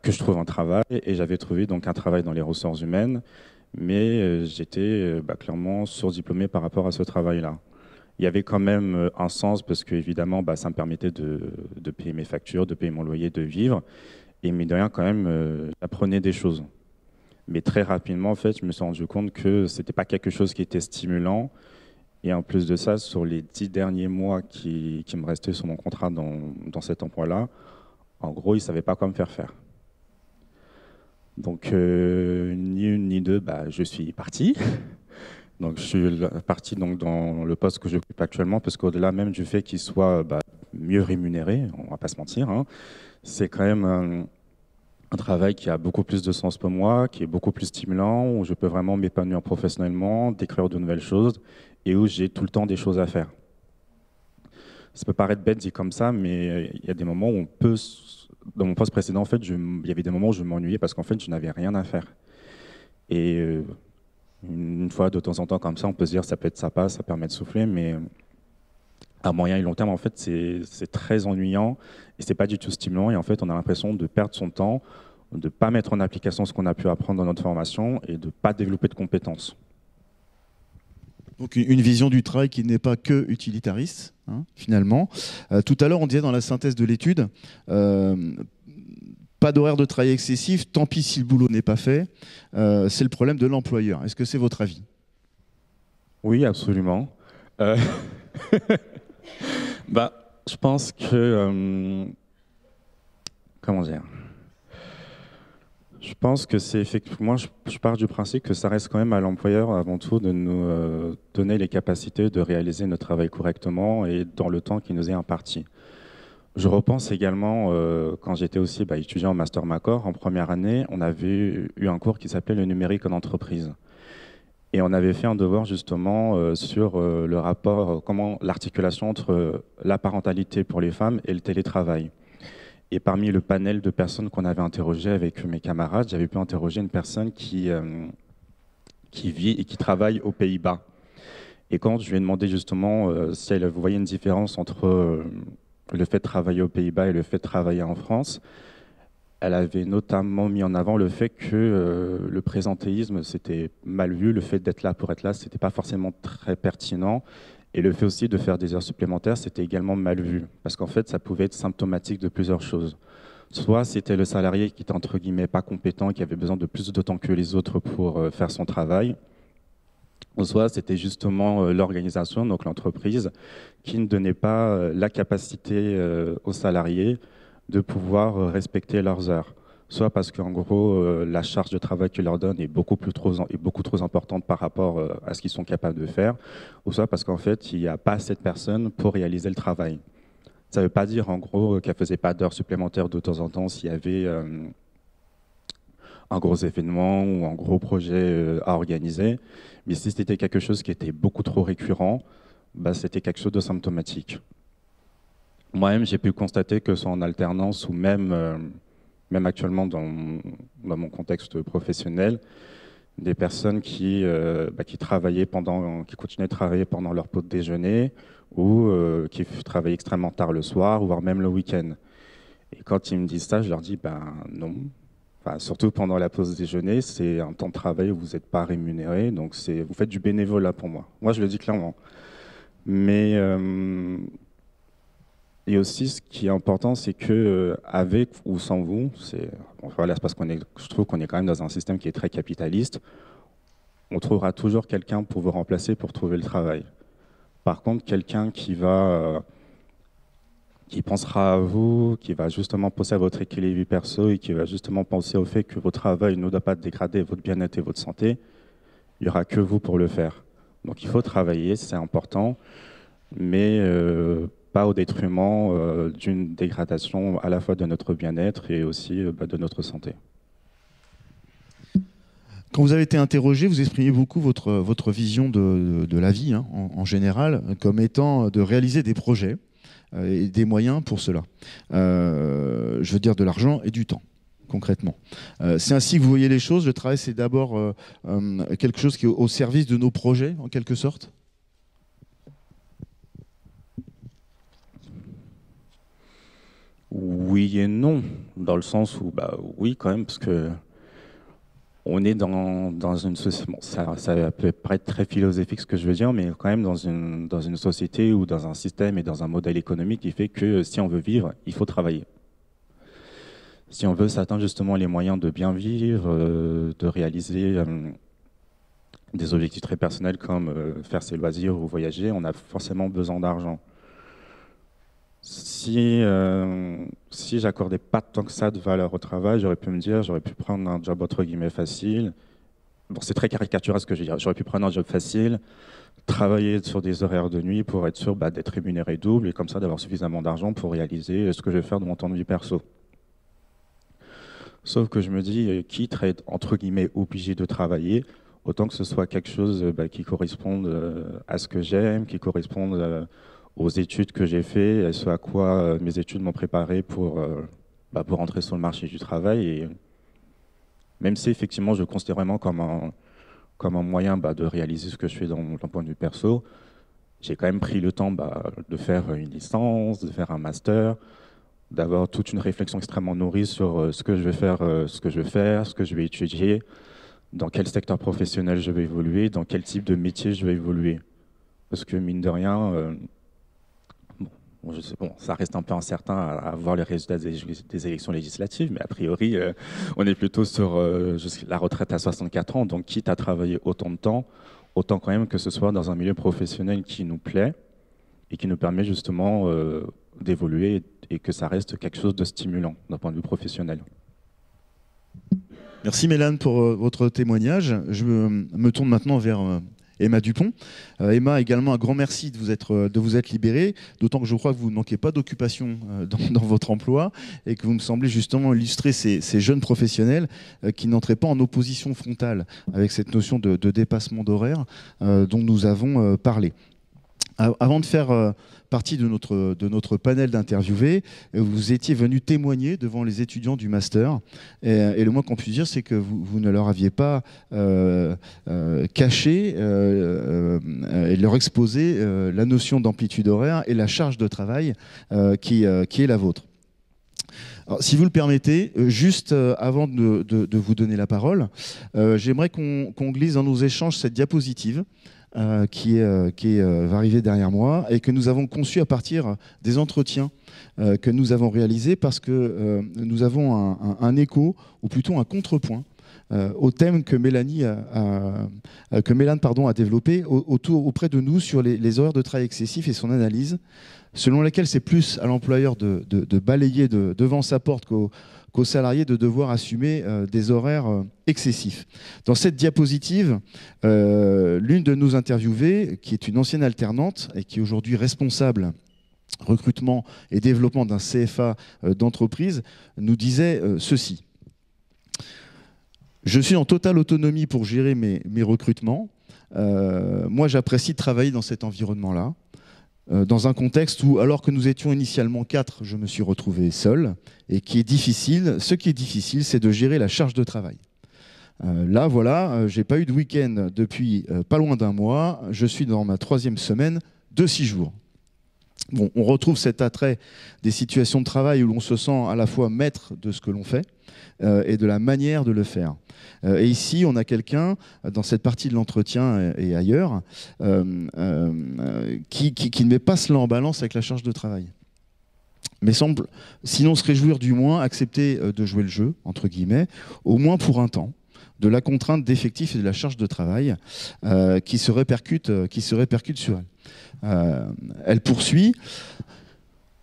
je trouve un travail. Et j'avais trouvé donc un travail dans les ressources humaines, mais j'étais clairement surdiplômé par rapport à ce travail-là. Il y avait quand même un sens parce que évidemment, ça me permettait de payer mes factures, de payer mon loyer, de vivre. Et mine de rien, quand même, j'apprenais des choses. Mais très rapidement, en fait, je me suis rendu compte que c'était pas quelque chose qui était stimulant. Et en plus de ça, sur les 10 derniers mois qui me restaient sur mon contrat dans cet emploi-là, en gros, ils savaient pas quoi me faire faire. Donc, ni une ni deux, je suis parti. Donc, je suis parti donc, dans le poste que j'occupe actuellement, parce qu'au-delà même du fait qu'il soit mieux rémunéré, on va pas se mentir, hein, c'est quand même un travail qui a beaucoup plus de sens pour moi, qui est beaucoup plus stimulant, où je peux vraiment m'épanouir professionnellement, découvrir de nouvelles choses et où j'ai tout le temps des choses à faire. Ça peut paraître bête dit comme ça, mais il y a des moments où on peut... Dans mon poste précédent, en fait, il y avait des moments où je m'ennuyais parce qu'en fait, je n'avais rien à faire. Et une fois, de temps en temps, comme ça, on peut se dire ça peut être sympa, ça permet de souffler, mais à moyen et long terme, en fait, c'est très ennuyant et c'est pas du tout stimulant. Et en fait, on a l'impression de perdre son temps, de pas mettre en application ce qu'on a pu apprendre dans notre formation et de pas développer de compétences. Donc une vision du travail qui n'est pas que utilitariste, hein, finalement. Tout à l'heure, on disait dans la synthèse de l'étude, pas d'horaire de travail excessif, tant pis si le boulot n'est pas fait. C'est le problème de l'employeur. Est-ce que c'est votre avis? Oui, absolument. Je pense que... comment dire? Je pense que c'est effectivement, je pars du principe que ça reste quand même à l'employeur avant tout de nous donner les capacités de réaliser notre travail correctement et dans le temps qui nous est imparti. Je repense également, quand j'étais aussi étudiant en Master Macor, en première année, on avait eu un cours qui s'appelait le numérique en entreprise. Et on avait fait un devoir justement sur le rapport, comment l'articulation entre la parentalité pour les femmes et le télétravail. Et parmi le panel de personnes qu'on avait interrogées avec mes camarades, j'avais pu interroger une personne qui vit et qui travaille aux Pays-Bas. Et quand je lui ai demandé justement si elle voyait une différence entre le fait de travailler aux Pays-Bas et le fait de travailler en France, elle avait notamment mis en avant le fait que le présentéisme, c'était mal vu, le fait d'être là pour être là, c'était pas forcément très pertinent. Et le fait aussi de faire des heures supplémentaires, c'était également mal vu, parce qu'en fait, ça pouvait être symptomatique de plusieurs choses. Soit c'était le salarié qui était entre guillemets pas compétent, qui avait besoin de plus de temps que les autres pour faire son travail, soit c'était justement l'organisation, donc l'entreprise, qui ne donnait pas la capacité aux salariés de pouvoir respecter leurs heures. Soit parce qu'en gros, la charge de travail qu'ils leur donnent est beaucoup trop importante par rapport à ce qu'ils sont capables de faire, ou soit parce qu'en fait, il n'y a pas assez de personnes pour réaliser le travail. Ça ne veut pas dire en gros qu'elle ne faisait pas d'heures supplémentaires de temps en temps s'il y avait un gros événement ou un gros projet à organiser, mais si c'était quelque chose qui était beaucoup trop récurrent, c'était quelque chose de symptomatique. moi-même, j'ai pu constater que soit en alternance ou même actuellement dans mon contexte professionnel, des personnes qui qui continuaient de travailler pendant leur pause déjeuner ou qui travaillaient extrêmement tard le soir, voire même le week-end. Et quand ils me disent ça, je leur dis ben non. Enfin, surtout pendant la pause déjeuner, c'est un temps de travail où vous n'êtes pas rémunéré, donc vous faites du bénévolat pour moi. Moi, je le dis clairement. Mais et aussi, ce qui est important, c'est que avec ou sans vous, c'est parce je trouve qu'on est quand même dans un système qui est très capitaliste. On trouvera toujours quelqu'un pour vous remplacer pour trouver le travail. Par contre, quelqu'un qui pensera à vous, qui va justement penser à votre équilibre vie perso et qui va justement penser au fait que votre travail ne doit pas dégrader votre bien-être et votre santé, il n'y aura que vous pour le faire. Donc il faut travailler, c'est important, mais pas au détriment d'une dégradation à la fois de notre bien-être et aussi de notre santé. Quand vous avez été interrogé, vous exprimez beaucoup votre vision de la vie, hein, en général, comme étant de réaliser des projets et des moyens pour cela. Je veux dire de l'argent et du temps, concrètement. C'est ainsi que vous voyez les choses. Le travail, c'est d'abord quelque chose qui est au service de nos projets, en quelque sorte. Oui et non, dans le sens où, oui quand même, parce que on est dans une société, bon, ça peut paraître très philosophique ce que je veux dire, mais quand même dans une société ou dans un système et dans un modèle économique qui fait que si on veut vivre, il faut travailler. Si on veut s'atteindre justement les moyens de bien vivre, de réaliser des objectifs très personnels comme faire ses loisirs ou voyager, on a forcément besoin d'argent. Si j'accordais pas tant que ça de valeur au travail, j'aurais pu prendre un job entre guillemets facile. Bon, c'est très caricatural ce que je veux dire. J'aurais pu prendre un job facile, travailler sur des horaires de nuit pour être sûr d'être rémunéré double et comme ça d'avoir suffisamment d'argent pour réaliser ce que je vais faire de mon temps de vie perso. Sauf que je me dis, quitte à être entre guillemets obligé de travailler, autant que ce soit quelque chose qui corresponde à ce que j'aime, qui corresponde aux études que j'ai fait, à ce à quoi mes études m'ont préparé pour entrer sur le marché du travail. Et même si effectivement je le considère vraiment comme un moyen de réaliser ce que je fais dans mon point de vue perso, j'ai quand même pris le temps de faire une licence, de faire un master, d'avoir toute une réflexion extrêmement nourrie sur ce que je vais faire, ce que je vais étudier, dans quel secteur professionnel je vais évoluer, dans quel type de métier je vais évoluer. Parce que mine de rien, ça reste un peu incertain à voir les résultats des élections législatives, mais a priori, on est plutôt sur la retraite à 64 ans, donc quitte à travailler autant de temps, autant quand même que ce soit dans un milieu professionnel qui nous plaît et qui nous permet justement d'évoluer et que ça reste quelque chose de stimulant d'un point de vue professionnel. Merci Mélane pour votre témoignage. Je me tourne maintenant vers Emma Dupont. Emma, également un grand merci de vous être libérée, d'autant que je crois que vous ne manquez pas d'occupation dans votre emploi et que vous me semblez justement illustrer ces jeunes professionnels qui n'entraient pas en opposition frontale avec cette notion de dépassement d'horaire dont nous avons parlé. Avant de faire partie de notre panel d'interviewés, vous étiez venu témoigner devant les étudiants du master. Et le moins qu'on puisse dire, c'est que vous ne leur aviez pas caché et leur exposé la notion d'amplitude horaire et la charge de travail qui est la vôtre. Alors, si vous le permettez, juste avant de vous donner la parole, j'aimerais qu'on glisse dans nos échanges cette diapositive qui va arriver derrière moi et que nous avons conçu à partir des entretiens que nous avons réalisés parce que nous avons un écho ou plutôt un contrepoint au thème que Mélane a développé auprès de nous sur les horaires de travail excessifs et son analyse, selon laquelle c'est plus à l'employeur de balayer devant sa porte qu'aux salariés de devoir assumer des horaires excessifs. Dans cette diapositive, l'une de nos interviewées, qui est une ancienne alternante et qui est aujourd'hui responsable recrutement et développement d'un CFA d'entreprise, nous disait ceci. Je suis en totale autonomie pour gérer mes recrutements. Moi, j'apprécie de travailler dans cet environnement-là. dans un contexte où, alors que nous étions initialement 4, je me suis retrouvé seul, et ce qui est difficile, c'est de gérer la charge de travail. Là, voilà, j'ai pas eu de week-end depuis pas loin d'un mois, je suis dans ma 3e semaine de 6 jours. Bon, on retrouve cet attrait des situations de travail où l'on se sent à la fois maître de ce que l'on fait et de la manière de le faire. Et ici, on a quelqu'un, dans cette partie de l'entretien et ailleurs, qui ne met pas cela en balance avec la charge de travail. Mais semble, sinon se réjouir du moins, accepter de jouer le jeu, entre guillemets, au moins pour un temps, de la contrainte d'effectifs et de la charge de travail qui se répercute sur elle. Elle poursuit.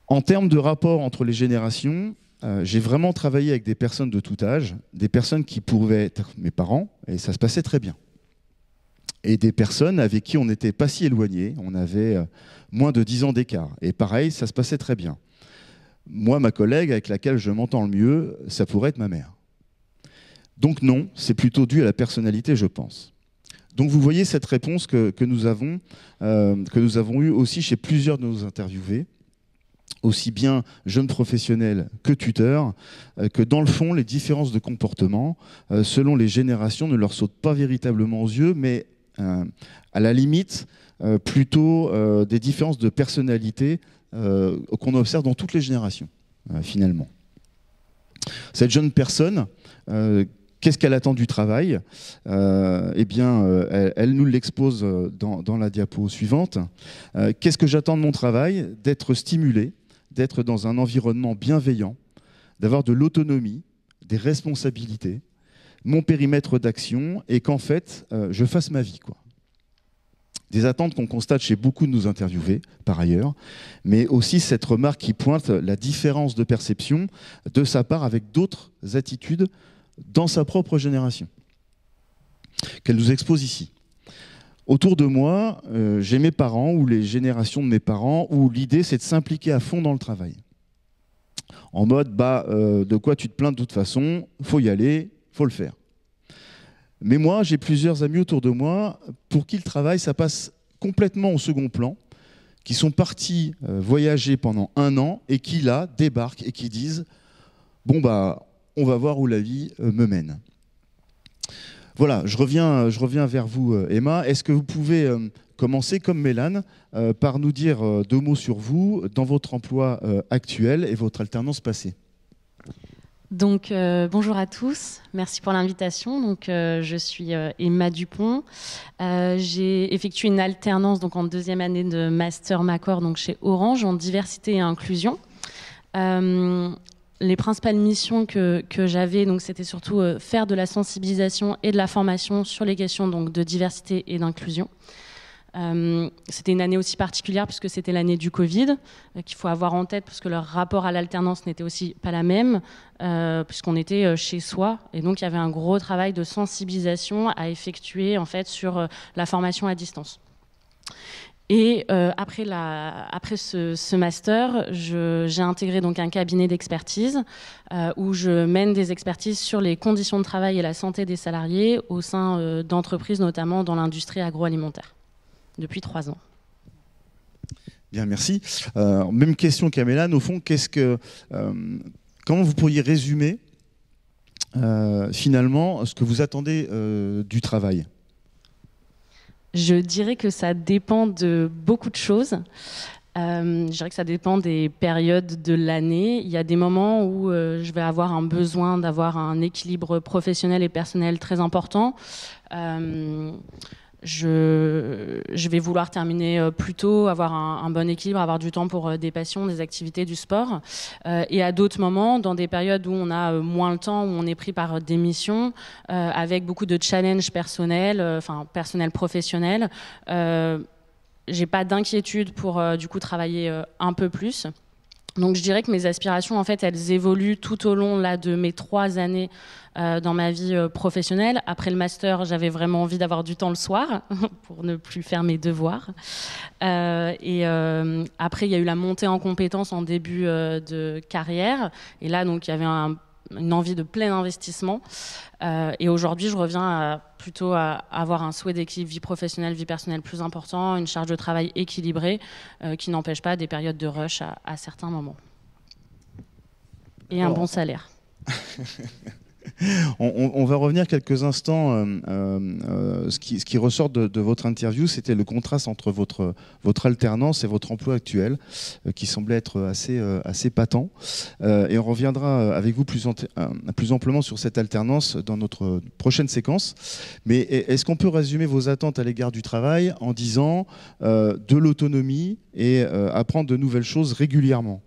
En termes de rapport entre les générations, j'ai vraiment travaillé avec des personnes de tout âge, des personnes qui pouvaient être mes parents, et ça se passait très bien. Et des personnes avec qui on n'était pas si éloignés, on avait moins de 10 ans d'écart. Et pareil, ça se passait très bien. Moi, ma collègue avec laquelle je m'entends le mieux, ça pourrait être ma mère. Donc non, c'est plutôt dû à la personnalité, je pense. Donc vous voyez cette réponse que nous avons eue aussi chez plusieurs de nos interviewés, aussi bien jeunes professionnels que tuteurs, que dans le fond, les différences de comportement, selon les générations, ne leur sautent pas véritablement aux yeux, mais à la limite, plutôt des différences de personnalité qu'on observe dans toutes les générations, finalement. Cette jeune personne, qu'est-ce qu'elle attend du travail ? Eh bien, elle nous l'expose dans la diapo suivante. Qu'est-ce que j'attends de mon travail ? D'être stimulé, d'être dans un environnement bienveillant, d'avoir de l'autonomie, des responsabilités, mon périmètre d'action, et qu'en fait, je fasse ma vie, quoi. Des attentes qu'on constate chez beaucoup de nos interviewés, par ailleurs, mais aussi cette remarque qui pointe la différence de perception de sa part avec d'autres attitudes dans sa propre génération, qu'elle nous expose ici. Autour de moi, j'ai mes parents ou les générations de mes parents où l'idée, c'est de s'impliquer à fond dans le travail. En mode, de quoi tu te plains de toute façon, faut y aller, faut le faire. Mais moi, j'ai plusieurs amis autour de moi pour qui le travail, ça passe complètement au second plan, qui sont partis voyager pendant 1 an et qui, là, débarquent et qui disent « Bon, on va voir où la vie me mène ». Voilà, je reviens vers vous, Emma. Est-ce que vous pouvez commencer, comme Mélane, par nous dire 2 mots sur vous, dans votre emploi actuel et votre alternance passée ? Donc, bonjour à tous, merci pour l'invitation. Donc, je suis Emma Dupont. J'ai effectué une alternance donc, en 2e année de Master Macor donc, chez Orange en diversité et inclusion. Les principales missions que j'avais, c'était surtout faire de la sensibilisation et de la formation sur les questions donc, de diversité et d'inclusion. C'était une année aussi particulière puisque c'était l'année du Covid, qu'il faut avoir en tête parce que leur rapport à l'alternance n'était aussi pas la même, puisqu'on était chez soi. Et donc, il y avait un gros travail de sensibilisation à effectuer en fait, sur la formation à distance. Et après ce master, j'ai intégré donc un cabinet d'expertise où je mène des expertises sur les conditions de travail et la santé des salariés au sein d'entreprises, notamment dans l'industrie agroalimentaire, depuis 3 ans. Bien, merci. Même question qu'à Mélane, au fond, comment vous pourriez résumer finalement ce que vous attendez du travail ? Je dirais que ça dépend de beaucoup de choses. Je dirais que ça dépend des périodes de l'année. Il y a des moments où je vais avoir un besoin d'avoir un équilibre professionnel et personnel très important. Je vais vouloir terminer plus tôt, avoir un bon équilibre, avoir du temps pour des passions, des activités, du sport. Et à d'autres moments, dans des périodes où on a moins le temps, où on est pris par des missions, avec beaucoup de challenges personnels, personnels professionnels, j'ai pas d'inquiétude pour du coup travailler un peu plus. Donc je dirais que mes aspirations, en fait, elles évoluent tout au long là, de mes 3 années dans ma vie professionnelle. Après le master, j'avais vraiment envie d'avoir du temps le soir pour ne plus faire mes devoirs. Après, il y a eu la montée en compétences en début de carrière. Et là, donc, il y avait une envie de plein investissement. Et aujourd'hui, je reviens plutôt à avoir un souhait d'équilibre vie professionnelle, vie personnelle plus important, une charge de travail équilibrée qui n'empêche pas des périodes de rush à certains moments. Et un bon salaire. On va revenir quelques instants. Ce qui ressort de votre interview, c'était le contraste entre votre alternance et votre emploi actuel, qui semblait être assez patent. Et on reviendra avec vous plus amplement sur cette alternance dans notre prochaine séquence. Mais est-ce qu'on peut résumer vos attentes à l'égard du travail en disant de l'autonomie et apprendre de nouvelles choses régulièrement ?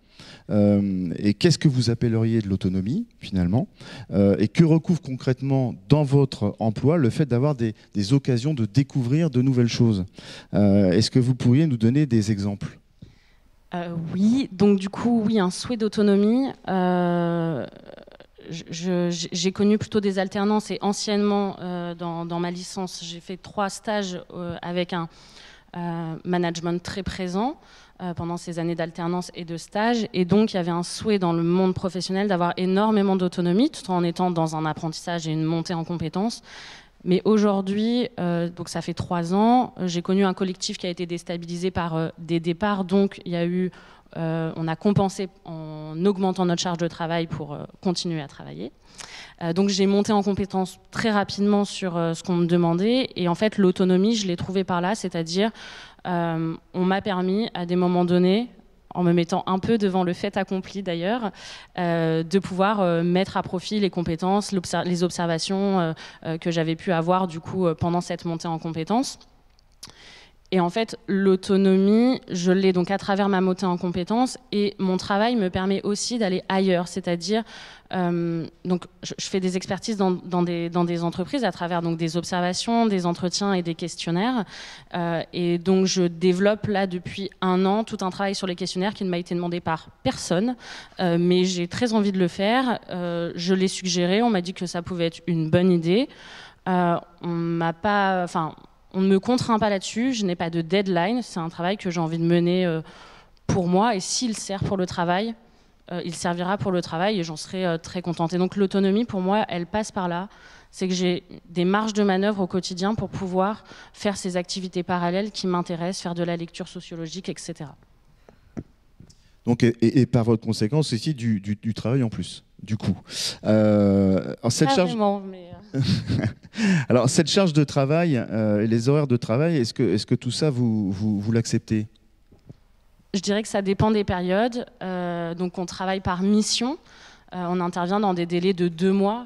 Et qu'est-ce que vous appelleriez de l'autonomie, finalement, et que recouvre concrètement dans votre emploi le fait d'avoir des occasions de découvrir de nouvelles choses? Est-ce que vous pourriez nous donner des exemples? Oui, donc du coup, oui, un souhait d'autonomie. J'ai connu plutôt des alternances et anciennement, dans ma licence, j'ai fait 3 stages avec un management très présent pendant ces années d'alternance et de stage. Et donc, il y avait un souhait dans le monde professionnel d'avoir énormément d'autonomie tout en étant dans un apprentissage et une montée en compétences. Mais aujourd'hui, donc ça fait 3 ans, j'ai connu un collectif qui a été déstabilisé par des départs. Donc, il y a eu, on a compensé en augmentant notre charge de travail pour continuer à travailler. Donc j'ai monté en compétence très rapidement sur ce qu'on me demandait. Et en fait, l'autonomie, je l'ai trouvée par là, c'est-à-dire on m'a permis à des moments donnés, en me mettant un peu devant le fait accompli d'ailleurs, de pouvoir mettre à profit les compétences, les observations que j'avais pu avoir du coup pendant cette montée en compétences. Et en fait, l'autonomie, je l'ai donc à travers ma montée en compétences, et mon travail me permet aussi d'aller ailleurs, c'est-à-dire, donc je fais des expertises dans des entreprises à travers donc des observations, des entretiens et des questionnaires, et donc je développe là depuis 1 an tout un travail sur les questionnaires qui ne m'a été demandé par personne, mais j'ai très envie de le faire. Je l'ai suggéré, on m'a dit que ça pouvait être une bonne idée. On ne me contraint pas là-dessus, je n'ai pas de deadline, c'est un travail que j'ai envie de mener pour moi, et s'il sert pour le travail, il servira pour le travail et j'en serai très contente. Et donc l'autonomie, pour moi, elle passe par là. C'est que j'ai des marges de manœuvre au quotidien pour pouvoir faire ces activités parallèles qui m'intéressent, faire de la lecture sociologique, etc. Donc, et par votre conséquence aussi du travail en plus, du coup. Alors, cette charge de travail et les horaires de travail, est-ce que tout ça, vous l'acceptez? Je dirais que ça dépend des périodes. Donc, on travaille par mission. On intervient dans des délais de 2 mois,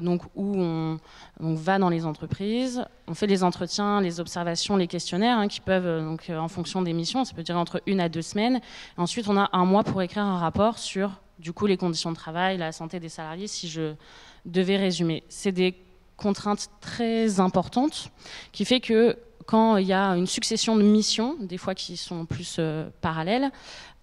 donc où on va dans les entreprises, on fait les entretiens, les observations, les questionnaires, qui peuvent, donc, en fonction des missions, ça peut durer entre 1 à 2 semaines. Et ensuite, on a 1 mois pour écrire un rapport sur, du coup, les conditions de travail, la santé des salariés, si je devais résumer. C'est des contraintes très importantes qui fait que quand il y a une succession de missions, des fois qui sont plus parallèles,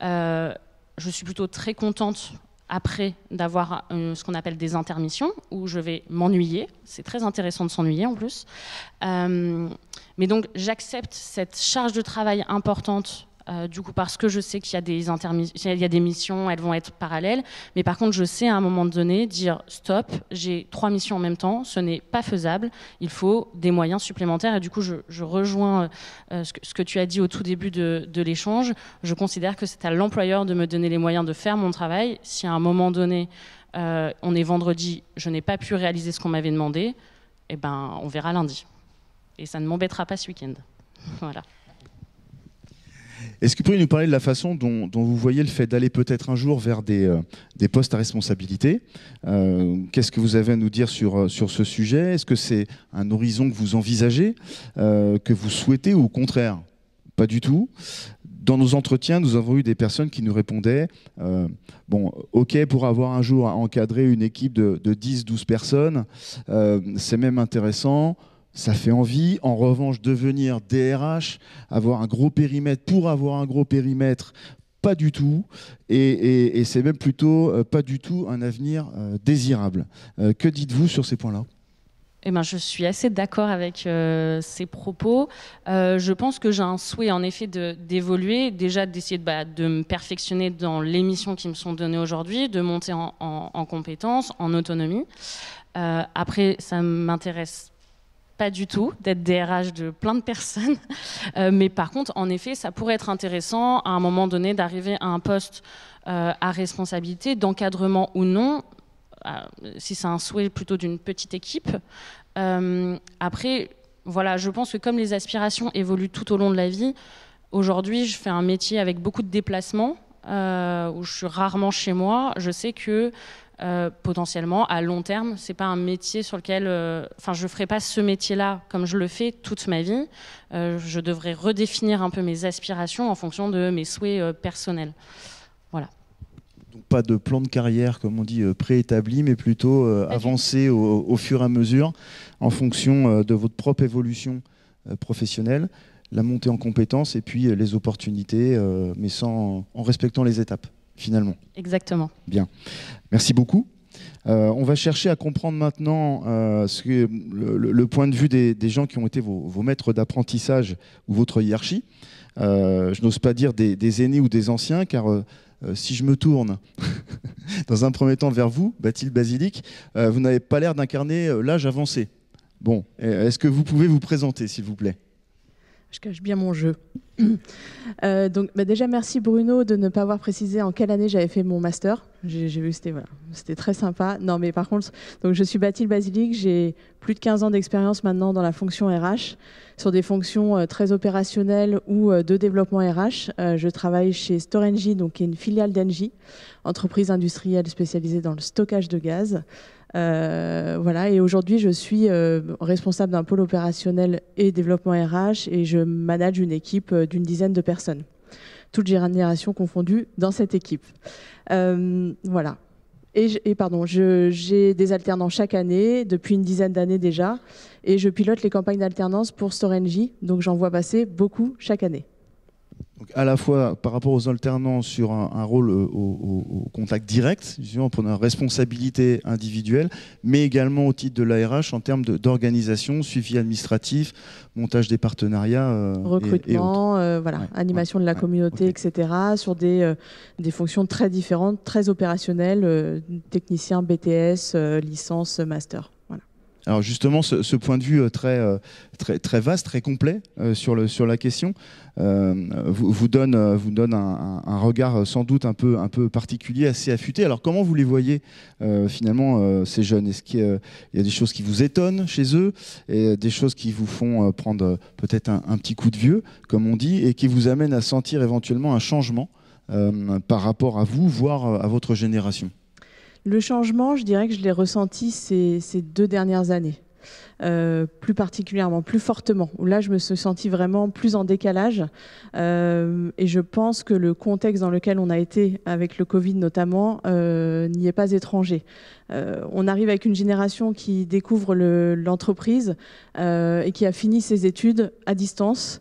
je suis plutôt très contente après d'avoir ce qu'on appelle des intermissions, où je vais m'ennuyer. C'est très intéressant de s'ennuyer en plus. Mais donc j'accepte cette charge de travail importante, du coup, parce que je sais qu'il y a des missions, elles vont être parallèles. Mais par contre, je sais à un moment donné dire stop, j'ai 3 missions en même temps, ce n'est pas faisable, il faut des moyens supplémentaires. Et du coup, je rejoins ce que tu as dit au tout début de l'échange. Je considère que c'est à l'employeur de me donner les moyens de faire mon travail. Si à un moment donné, on est vendredi, je n'ai pas pu réaliser ce qu'on m'avait demandé, eh ben, on verra lundi. Et ça ne m'embêtera pas ce week-end. Voilà. Est-ce que vous pourriez nous parler de la façon dont vous voyez le fait d'aller peut-être un jour vers des postes à responsabilité? Qu'est-ce que vous avez à nous dire sur ce sujet? Est-ce que c'est un horizon que vous envisagez, que vous souhaitez, ou au contraire, pas du tout? Dans nos entretiens, nous avons eu des personnes qui nous répondaient bon, ok, pour avoir un jour à encadrer une équipe de 10-12 personnes, c'est même intéressant. Ça fait envie. En revanche, devenir DRH, avoir un gros périmètre pour avoir un gros périmètre, pas du tout. Et c'est même plutôt pas du tout un avenir désirable. Que dites-vous sur ces points-là? Eh ben, je suis assez d'accord avec ces propos. Je pense que j'ai un souhait, en effet, d'évoluer, déjà d'essayer de me perfectionner dans les missions qui me sont données aujourd'hui, de monter en compétences, en autonomie. Après, ça m'intéresse pas du tout d'être DRH de plein de personnes. Mais par contre, en effet, ça pourrait être intéressant, à un moment donné, d'arriver à un poste à responsabilité, d'encadrement ou non, si c'est un souhait plutôt d'une petite équipe. Après, voilà, je pense que comme les aspirations évoluent tout au long de la vie, aujourd'hui, je fais un métier avec beaucoup de déplacements, où je suis rarement chez moi. Je sais que potentiellement, à long terme, c'est pas un métier sur lequel... je ferai pas ce métier-là comme je le fais toute ma vie. Je devrais redéfinir un peu mes aspirations en fonction de mes souhaits personnels. Voilà. Donc pas de plan de carrière, comme on dit, préétabli, mais plutôt avancer au fur et à mesure en fonction de votre propre évolution professionnelle, la montée en compétences et puis les opportunités, mais en respectant les étapes, finalement. Exactement. Bien. Merci beaucoup. On va chercher à comprendre maintenant le point de vue des gens qui ont été vos maîtres d'apprentissage ou votre hiérarchie. Je n'ose pas dire des aînés ou des anciens, car si je me tourne dans un premier temps vers vous, Bathilde Basilic, vous n'avez pas l'air d'incarner l'âge avancé. Bon, est-ce que vous pouvez vous présenter, s'il vous plaît ? Je cache bien mon jeu. Donc, déjà, merci Bruno de ne pas avoir précisé en quelle année j'avais fait mon master. J'ai vu que c'était très sympa. Non, mais par contre, donc, je suis Bathilde Basilic, j'ai plus de 15 ans d'expérience maintenant dans la fonction RH, sur des fonctions très opérationnelles ou de développement RH. Je travaille chez Storengy, donc, qui est une filiale d'Engie, entreprise industrielle spécialisée dans le stockage de gaz. Voilà, et aujourd'hui je suis responsable d'un pôle opérationnel et développement RH et je manage une équipe d'une dizaine de personnes, toutes générations confondues dans cette équipe. Voilà. J'ai des alternants chaque année, depuis une dizaine d'années déjà, et je pilote les campagnes d'alternance pour Storengy, donc j'en vois passer beaucoup chaque année. Donc à la fois par rapport aux alternants sur un rôle au contact direct, en prenant une responsabilité individuelle, mais également au titre de l'ARH en termes d'organisation, suivi administratif, montage des partenariats, recrutement, voilà, ouais, animation de la communauté, okay, etc. Sur des fonctions très différentes, très opérationnelles, technicien, BTS, licence, master. Voilà. Alors justement, ce point de vue très vaste, très complet sur la question, vous donne un regard sans doute un peu particulier, assez affûté. Alors comment vous les voyez finalement ces jeunes? Est-ce qu'il y a des choses qui vous étonnent chez eux et des choses qui vous font prendre peut-être un petit coup de vieux, comme on dit, et qui vous amènent à sentir éventuellement un changement par rapport à vous, voire à votre génération? Le changement, je dirais que je l'ai ressenti ces 2 dernières années, plus particulièrement, plus fortement, où là je me suis sentie vraiment plus en décalage et je pense que le contexte dans lequel on a été, avec le Covid notamment, n'y est pas étranger. On arrive avec une génération qui découvre l'entreprise et qui a fini ses études à distance,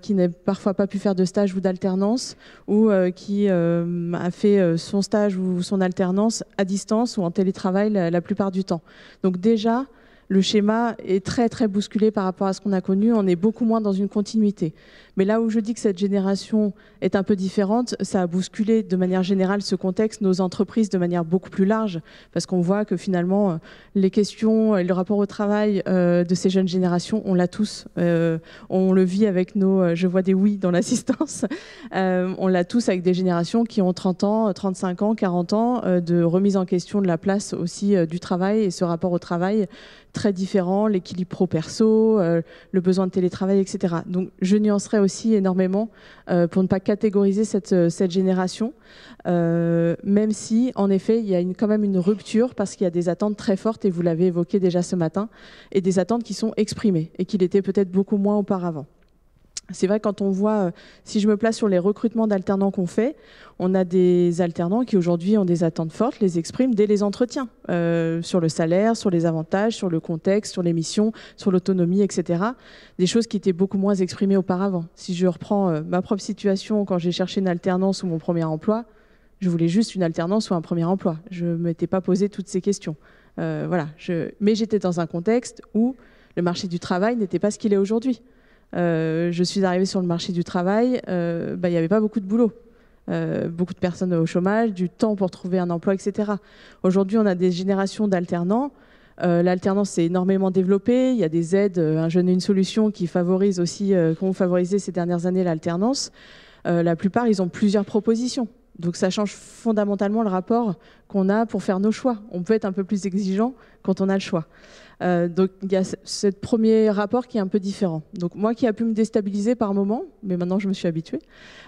qui n'a parfois pas pu faire de stage ou d'alternance, ou qui a fait son stage ou son alternance à distance ou en télétravail la plupart du temps. Donc déjà, le schéma est très très bousculé par rapport à ce qu'on a connu, on est beaucoup moins dans une continuité. Mais là où je dis que cette génération est un peu différente, ça a bousculé de manière générale ce contexte, nos entreprises de manière beaucoup plus large, parce qu'on voit que finalement les questions et le rapport au travail de ces jeunes générations, on l'a tous. On le vit avec je vois des oui dans l'assistance, on l'a tous avec des générations qui ont 30 ans, 35 ans, 40 ans, de remise en question de la place aussi du travail et ce rapport au travail très différent, l'équilibre pro-perso, le besoin de télétravail, etc. Donc je nuancerais aussi énormément pour ne pas catégoriser cette génération, même si en effet il y a quand même une rupture parce qu'il y a des attentes très fortes, et vous l'avez évoqué déjà ce matin, et des attentes qui sont exprimées et qui l'étaient peut-être beaucoup moins auparavant. C'est vrai, quand on voit, si je me place sur les recrutements d'alternants qu'on fait, on a des alternants qui aujourd'hui ont des attentes fortes, les expriment dès les entretiens, sur le salaire, sur les avantages, sur le contexte, sur les missions, sur l'autonomie, etc. Des choses qui étaient beaucoup moins exprimées auparavant. Si je reprends ma propre situation, quand j'ai cherché une alternance ou mon premier emploi, je voulais juste une alternance ou un premier emploi. Je ne m'étais pas posé toutes ces questions. Voilà, mais j'étais dans un contexte où le marché du travail n'était pas ce qu'il est aujourd'hui. Je suis arrivée sur le marché du travail, il n'y avait pas beaucoup de boulot. Beaucoup de personnes au chômage, du temps pour trouver un emploi, etc. Aujourd'hui, on a des générations d'alternants. L'alternance s'est énormément développée. Il y a des aides, un jeune et une solution qui favorisent aussi, qui ont favorisé ces dernières années l'alternance. La plupart, ils ont plusieurs propositions. Donc ça change fondamentalement le rapport qu'on a pour faire nos choix. On peut être un peu plus exigeant quand on a le choix. Donc il y a ce premier rapport qui est un peu différent. Donc moi qui a pu me déstabiliser par moment, mais maintenant je me suis habituée,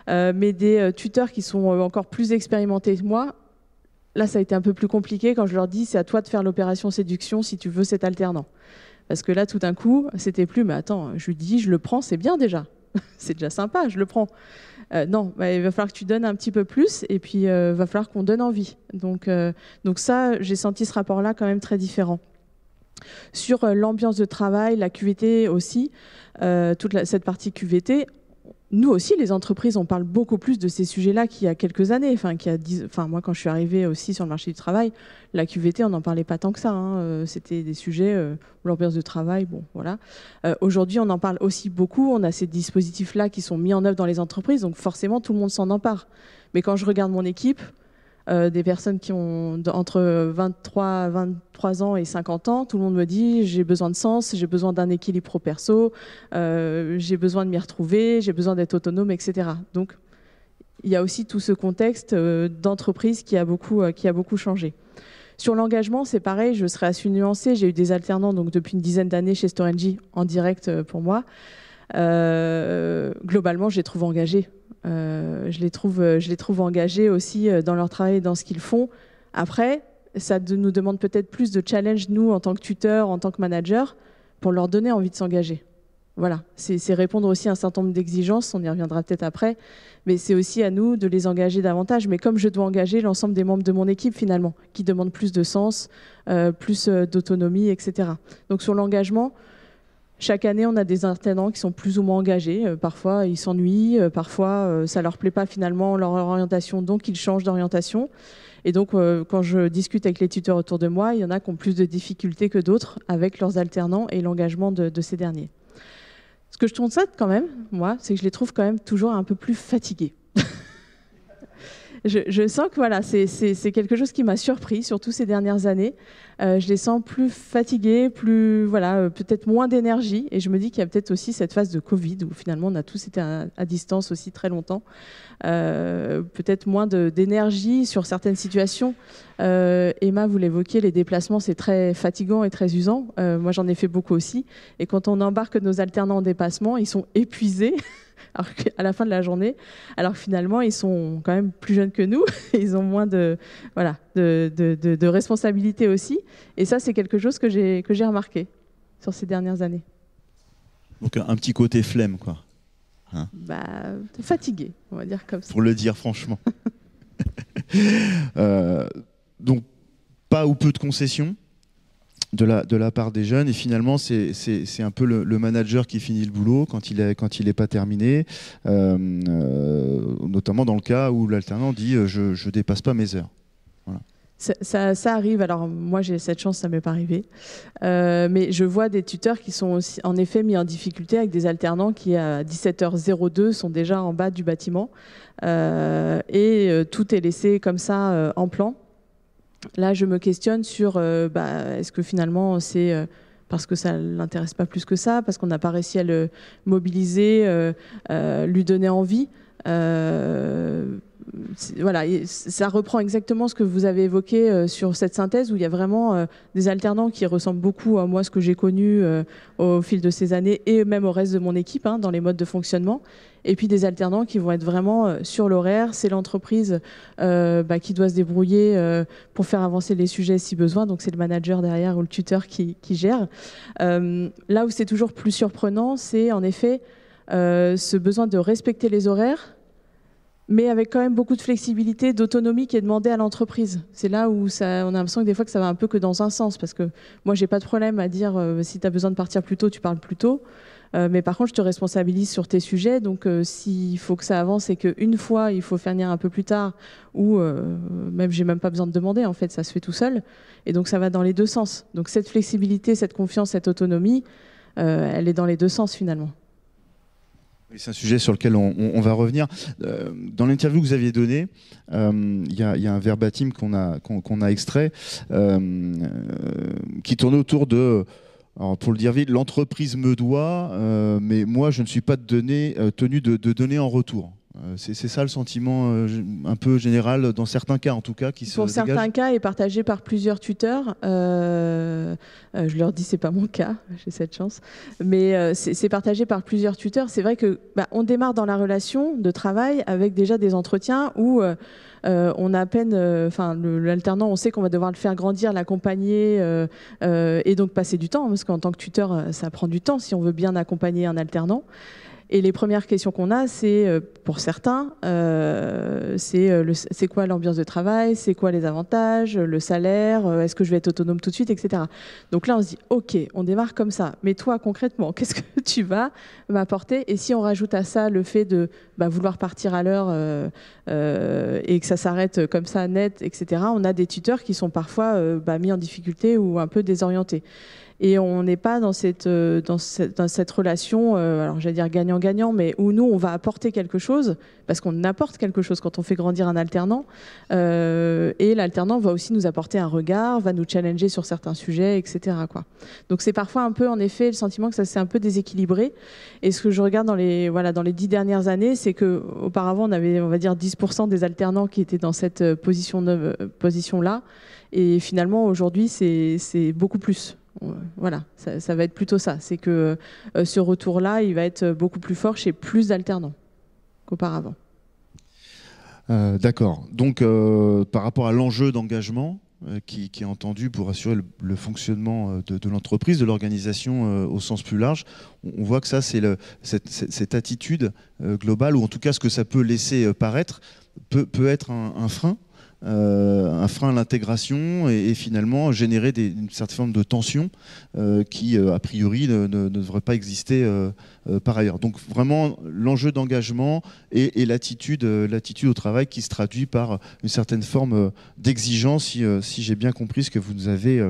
mais des tuteurs qui sont encore plus expérimentés que moi, là ça a été un peu plus compliqué quand je leur dis c'est à toi de faire l'opération séduction si tu veux cet alternant. Parce que là tout d'un coup c'était plus mais attends, je lui dis je le prends, c'est bien déjà, c'est déjà sympa, je le prends. Non, il va falloir que tu donnes un petit peu plus et puis va falloir qu'on donne envie. Donc ça, j'ai senti ce rapport-là quand même très différent. Sur l'ambiance de travail, la QVT aussi, cette partie QVT, nous aussi, les entreprises, on parle beaucoup plus de ces sujets-là qu'il y a quelques années. Moi, quand je suis arrivée aussi sur le marché du travail, la QVT, on n'en parlait pas tant que ça. C'était des sujets, l'ambiance de travail, bon, voilà. Aujourd'hui, on en parle aussi beaucoup. On a ces dispositifs-là qui sont mis en œuvre dans les entreprises, donc forcément, tout le monde s'en empare. Mais quand je regarde mon équipe, des personnes qui ont entre 23 ans et 50 ans, tout le monde me dit j'ai besoin de sens, j'ai besoin d'un équilibre pro-perso, j'ai besoin de m'y retrouver, j'ai besoin d'être autonome, etc. Donc il y a aussi tout ce contexte d'entreprise qui a beaucoup changé. Sur l'engagement, c'est pareil, je serais assez nuancée. J'ai eu des alternants donc, depuis une dizaine d'années chez Storengy en direct pour moi. Globalement, je les trouve engagés. Je les trouve engagés aussi dans leur travail et dans ce qu'ils font. Après, ça nous demande peut-être plus de challenge, nous, en tant que tuteurs, en tant que managers, pour leur donner envie de s'engager. Voilà, c'est répondre aussi à un certain nombre d'exigences, on y reviendra peut-être après, mais c'est aussi à nous de les engager davantage. Mais comme je dois engager l'ensemble des membres de mon équipe, finalement, qui demandent plus de sens, plus d'autonomie, etc. Donc sur l'engagement, chaque année, on a des alternants qui sont plus ou moins engagés. Parfois, ils s'ennuient. Parfois, ça ne leur plaît pas finalement leur orientation, donc ils changent d'orientation. Et donc, quand je discute avec les tuteurs autour de moi, il y en a qui ont plus de difficultés que d'autres avec leurs alternants et l'engagement de ces derniers. Ce que je constate quand même, moi, c'est que je les trouve quand même toujours un peu plus fatigués. Je sens que voilà, c'est quelque chose qui m'a surpris, surtout ces dernières années. Je les sens plus fatigués, peut-être moins d'énergie. Et je me dis qu'il y a peut-être aussi cette phase de Covid où finalement on a tous été à distance aussi très longtemps. Peut-être moins d'énergie sur certaines situations. Emma, vous l'évoquiez, les déplacements, c'est très fatigant et très usant. Moi, j'en ai fait beaucoup aussi. Et quand on embarque nos alternants en déplacement, ils sont épuisés. Alors qu'à la fin de la journée, alors que finalement, ils sont quand même plus jeunes que nous, et ils ont moins de responsabilités aussi. Et ça, c'est quelque chose que j'ai remarqué sur ces dernières années. Donc un petit côté flemme, quoi. Hein, fatigué, on va dire comme ça. pour le dire franchement. Donc, pas ou peu de concessions de la part des jeunes, et finalement c'est un peu le manager qui finit le boulot quand il est pas terminé, notamment dans le cas où l'alternant dit je dépasse pas mes heures. Voilà. Ça arrive, alors moi j'ai cette chance, ça m'est pas arrivé, mais je vois des tuteurs qui sont aussi, en effet mis en difficulté avec des alternants qui à 17h02 sont déjà en bas du bâtiment et tout est laissé comme ça en plan. Là, je me questionne sur est-ce que finalement c'est parce que ça ne l'intéresse pas plus que ça, parce qu'on n'a pas réussi à le mobiliser, lui donner envie. Voilà, ça reprend exactement ce que vous avez évoqué sur cette synthèse où il y a vraiment des alternants qui ressemblent beaucoup à moi, ce que j'ai connu au fil de ces années et même au reste de mon équipe dans les modes de fonctionnement. Et puis des alternants qui vont être vraiment sur l'horaire. C'est l'entreprise qui doit se débrouiller pour faire avancer les sujets si besoin. Donc c'est le manager derrière ou le tuteur qui gère. Là où c'est toujours plus surprenant, c'est en effet ce besoin de respecter les horaires, mais avec quand même beaucoup de flexibilité, d'autonomie qui est demandée à l'entreprise. C'est là où on a l'impression que des fois que ça va un peu que dans un sens, parce que moi, j'ai pas de problème à dire si tu as besoin de partir plus tôt, tu parles plus tôt. Mais par contre, je te responsabilise sur tes sujets. Donc, s'il faut que ça avance et qu'une fois, il faut faire venir un peu plus tard, ou même, j'ai même pas besoin de demander, en fait, ça se fait tout seul. Et donc, ça va dans les deux sens. Donc, cette flexibilité, cette confiance, cette autonomie, elle est dans les deux sens, finalement. C'est un sujet sur lequel on va revenir. Dans l'interview que vous aviez donnée, il y a un verbatim qu'on a extrait qui tournait autour de... Alors pour le dire vite, l'entreprise me doit, mais moi je ne suis pas tenu de donner en retour. C'est ça le sentiment un peu général dans certains cas en tout cas qui se dégage. Pour certains cas et partagé par plusieurs tuteurs. Je leur dis c'est pas mon cas, j'ai cette chance, mais c'est partagé par plusieurs tuteurs. C'est vrai que on démarre dans la relation de travail avec déjà des entretiens où on a à peine, l'alternant, on sait qu'on va devoir le faire grandir, l'accompagner et donc passer du temps, parce qu'en tant que tuteur, ça prend du temps si on veut bien accompagner un alternant. Et les premières questions qu'on a, c'est, pour certains, c'est quoi l'ambiance de travail, c'est quoi les avantages, le salaire, est-ce que je vais être autonome tout de suite, etc. Donc là, on se dit, OK, on démarre comme ça. Mais toi, concrètement, qu'est-ce que tu vas m'apporter? Et si on rajoute à ça le fait de vouloir partir à l'heure et que ça s'arrête comme ça, net, etc., on a des tuteurs qui sont parfois mis en difficulté ou un peu désorientés. Et on n'est pas dans cette relation, alors j'allais dire gagnant-gagnant, mais où nous, on va apporter quelque chose, parce qu'on apporte quelque chose quand on fait grandir un alternant. Et l'alternant va aussi nous apporter un regard, va nous challenger sur certains sujets, etc., quoi. Donc c'est parfois un peu, en effet, le sentiment que ça s'est un peu déséquilibré. Et ce que je regarde dans les 10 dernières années, c'est qu'auparavant, on avait, on va dire, 10% des alternants qui étaient dans cette position-là. Et finalement, aujourd'hui, c'est beaucoup plus. Voilà, ça va être plutôt ça. C'est que ce retour-là, il va être beaucoup plus fort chez plus d'alternants qu'auparavant. D'accord. Donc, par rapport à l'enjeu d'engagement qui est entendu pour assurer le fonctionnement de l'entreprise, de l'organisation au sens plus large, on voit que ça, c'est cette attitude globale, ou en tout cas ce que ça peut laisser paraître, peut être un frein. Un frein à l'intégration et finalement générer une certaine forme de tension qui, a priori, ne devrait pas exister par ailleurs. Donc vraiment, l'enjeu d'engagement et l'attitude au travail qui se traduit par une certaine forme d'exigence, si j'ai bien compris ce que vous nous avez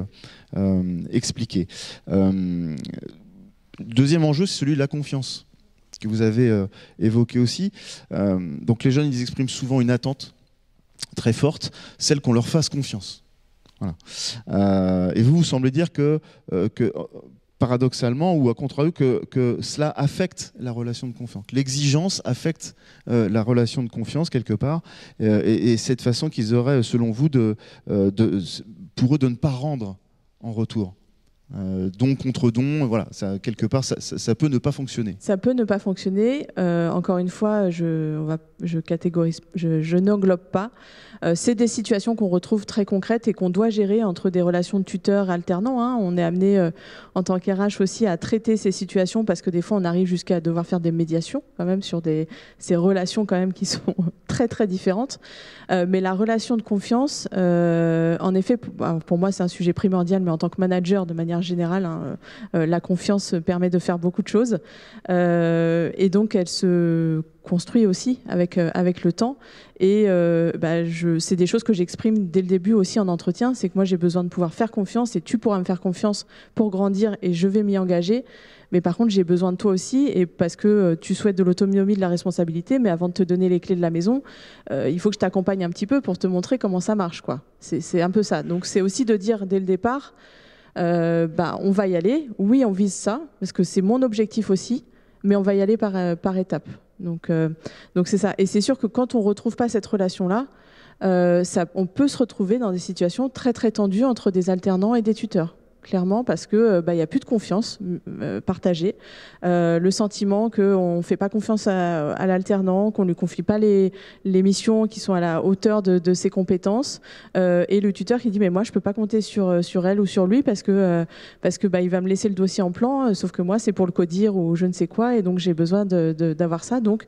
expliqué. Deuxième enjeu, c'est celui de la confiance, que vous avez évoqué aussi. Donc les jeunes, ils expriment souvent une attente très forte, celle qu'on leur fasse confiance. Voilà. Et vous semblez dire que paradoxalement, ou à contrario, que cela affecte la relation de confiance. L'exigence affecte la relation de confiance quelque part, et cette façon qu'ils auraient, selon vous, pour eux de ne pas rendre en retour. Don contre don, voilà, quelque part, ça peut ne pas fonctionner. Ça peut ne pas fonctionner. Encore une fois, je catégorise, je n'englobe pas. C'est des situations qu'on retrouve très concrètes et qu'on doit gérer entre des relations de tuteurs alternants. Hein. On est amené, en tant qu'RH aussi, à traiter ces situations parce que des fois, on arrive jusqu'à devoir faire des médiations quand même sur ces relations quand même qui sont très très différentes. Mais la relation de confiance, en effet, pour moi, c'est un sujet primordial, mais en tant que manager, de manière générale, hein, la confiance permet de faire beaucoup de choses. Et donc, elle se construit aussi avec le temps. Et c'est des choses que j'exprime dès le début aussi en entretien, c'est que moi, j'ai besoin de pouvoir faire confiance et tu pourras me faire confiance pour grandir et je vais m'y engager. Mais par contre, j'ai besoin de toi aussi, et parce que tu souhaites de l'autonomie, de la responsabilité, mais avant de te donner les clés de la maison, il faut que je t'accompagne un petit peu pour te montrer comment ça marche, quoi. C'est un peu ça. Donc c'est aussi de dire dès le départ, on va y aller, oui, on vise ça, parce que c'est mon objectif aussi, mais on va y aller par étapes. Donc c'est ça. Et c'est sûr que quand on ne retrouve pas cette relation-là, on peut se retrouver dans des situations très très tendues entre des alternants et des tuteurs. Clairement, parce que y a plus de confiance partagée, le sentiment qu'on ne fait pas confiance à l'alternant, qu'on ne lui confie pas les missions qui sont à la hauteur de ses compétences, et le tuteur qui dit mais moi je peux pas compter sur elle ou sur lui parce que il va me laisser le dossier en plan, sauf que moi c'est pour le codir ou je ne sais quoi, et donc j'ai besoin d'avoir ça, donc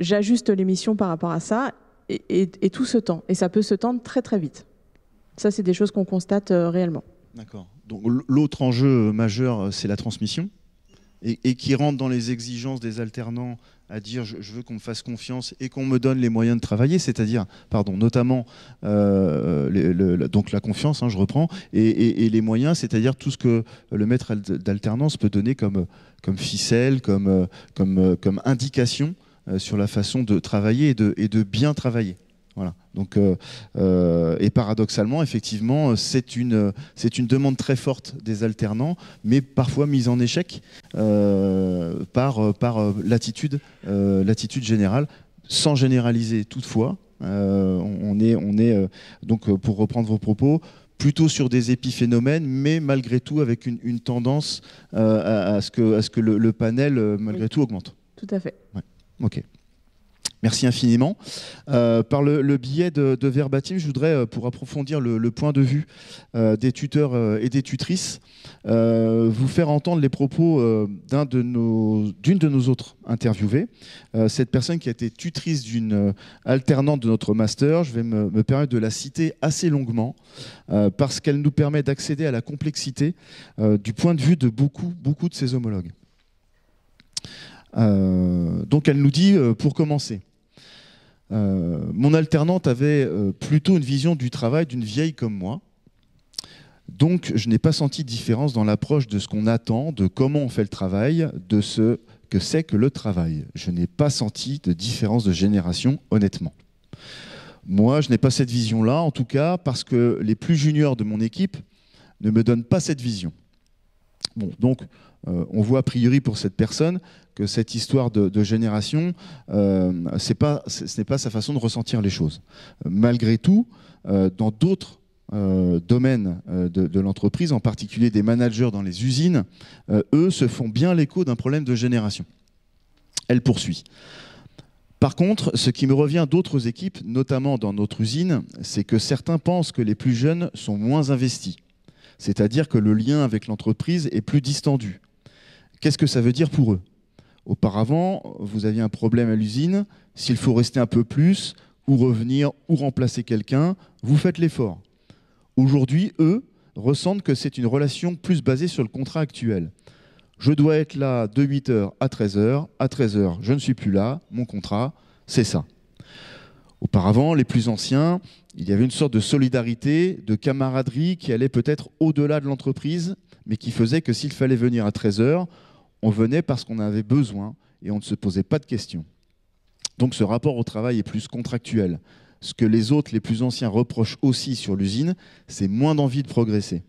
j'ajuste les missions par rapport à ça, et tout se tend. Et ça peut se tendre très très vite. Ça, c'est des choses qu'on constate réellement. D'accord. Donc l'autre enjeu majeur, c'est la transmission, et qui rentre dans les exigences des alternants à dire je veux qu'on me fasse confiance et qu'on me donne les moyens de travailler, c'est-à-dire, notamment donc la confiance, je reprends, et les moyens, c'est-à-dire tout ce que le maître d'alternance peut donner comme ficelle, comme indication sur la façon de travailler et de bien travailler. Voilà. Donc, et paradoxalement, effectivement, c'est une demande très forte des alternants, mais parfois mise en échec par l'attitude générale, sans généraliser toutefois. On est donc, pour reprendre vos propos, plutôt sur des épiphénomènes, mais malgré tout avec une tendance à ce que le panel, malgré tout, augmente. Tout à fait. Ouais. Ok. Merci infiniment. Par le biais de Verbatim, je voudrais, pour approfondir le point de vue des tuteurs et des tutrices, vous faire entendre les propos d'une de nos autres interviewées. Cette personne qui a été tutrice d'une alternante de notre master, je vais me permettre de la citer assez longuement, parce qu'elle nous permet d'accéder à la complexité du point de vue de beaucoup de ses homologues. Donc elle nous dit, pour commencer, mon alternante avait plutôt une vision du travail d'une vieille comme moi. Donc je n'ai pas senti de différence dans l'approche de ce qu'on attend, de comment on fait le travail, de ce que c'est que le travail. Je n'ai pas senti de différence de génération, honnêtement. Moi, je n'ai pas cette vision-là, en tout cas, parce que les plus juniors de mon équipe ne me donnent pas cette vision. Bon, donc, on voit a priori pour cette personne que cette histoire de génération, ce n'est pas sa façon de ressentir les choses. Malgré tout, dans d'autres domaines de l'entreprise, en particulier des managers dans les usines, eux se font bien l'écho d'un problème de génération. Elle poursuit. Par contre, ce qui me revient d'autres équipes, notamment dans notre usine, c'est que certains pensent que les plus jeunes sont moins investis. C'est-à-dire que le lien avec l'entreprise est plus distendu. Qu'est-ce que ça veut dire pour eux ? Auparavant, vous aviez un problème à l'usine, s'il faut rester un peu plus, ou revenir, ou remplacer quelqu'un, vous faites l'effort. Aujourd'hui, eux ressentent que c'est une relation plus basée sur le contrat actuel. Je dois être là de 8h à 13h, à 13h, je ne suis plus là, mon contrat, c'est ça. Auparavant, les plus anciens, il y avait une sorte de solidarité, de camaraderie qui allait peut-être au-delà de l'entreprise, mais qui faisait que s'il fallait venir à 13h, on venait parce qu'on avait besoin et on ne se posait pas de questions. Donc ce rapport au travail est plus contractuel. Ce que les autres, les plus anciens, reprochent aussi sur l'usine, c'est moins d'envie de progresser,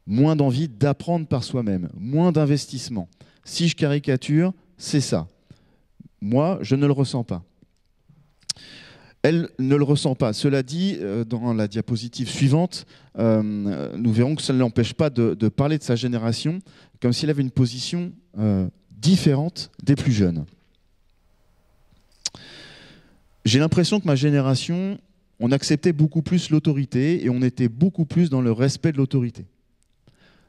moins d'envie d'apprendre par soi-même, moins d'investissement. Si je caricature, c'est ça. Moi, je ne le ressens pas. Elle ne le ressent pas. Cela dit, dans la diapositive suivante, nous verrons que ça ne l'empêche pas de parler de sa génération comme s'il avait une position différente des plus jeunes. J'ai l'impression que ma génération, on acceptait beaucoup plus l'autorité et on était beaucoup plus dans le respect de l'autorité.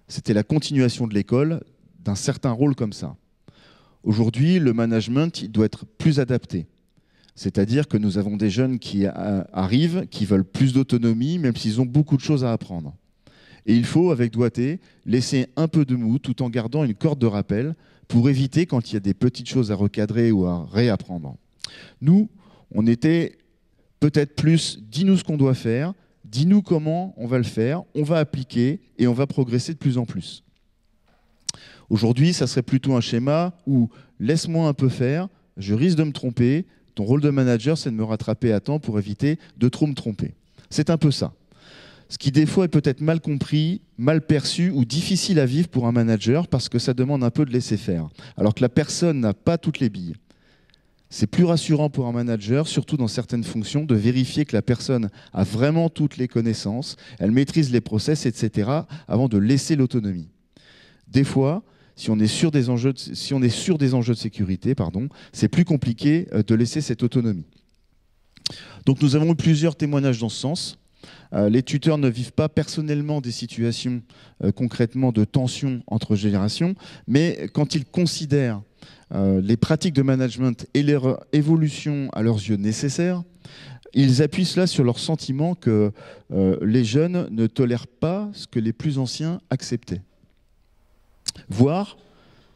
C'était la continuation de l'école, d'un certain rôle comme ça. Aujourd'hui, le management, il doit être plus adapté. C'est-à-dire que nous avons des jeunes qui arrivent, qui veulent plus d'autonomie, même s'ils ont beaucoup de choses à apprendre. Et il faut, avec doigté, laisser un peu de mou tout en gardant une corde de rappel pour éviter quand il y a des petites choses à recadrer ou à réapprendre. Nous, on était peut-être plus, dis-nous ce qu'on doit faire, dis-nous comment on va le faire, on va appliquer et on va progresser de plus en plus. Aujourd'hui, ça serait plutôt un schéma où laisse-moi un peu faire, je risque de me tromper, ton rôle de manager, c'est de me rattraper à temps pour éviter de trop me tromper. C'est un peu ça. Ce qui, des fois, est peut-être mal compris, mal perçu ou difficile à vivre pour un manager parce que ça demande un peu de laisser faire. Alors que la personne n'a pas toutes les billes. C'est plus rassurant pour un manager, surtout dans certaines fonctions, de vérifier que la personne a vraiment toutes les connaissances, elle maîtrise les process, etc., avant de laisser l'autonomie. Des fois, si on est sur des enjeux de sécurité, c'est plus compliqué de laisser cette autonomie. Donc nous avons eu plusieurs témoignages dans ce sens. Les tuteurs ne vivent pas personnellement des situations concrètement de tension entre générations, mais quand ils considèrent les pratiques de management et leur évolution à leurs yeux nécessaires, ils appuient cela sur leur sentiment que les jeunes ne tolèrent pas ce que les plus anciens acceptaient. Voire,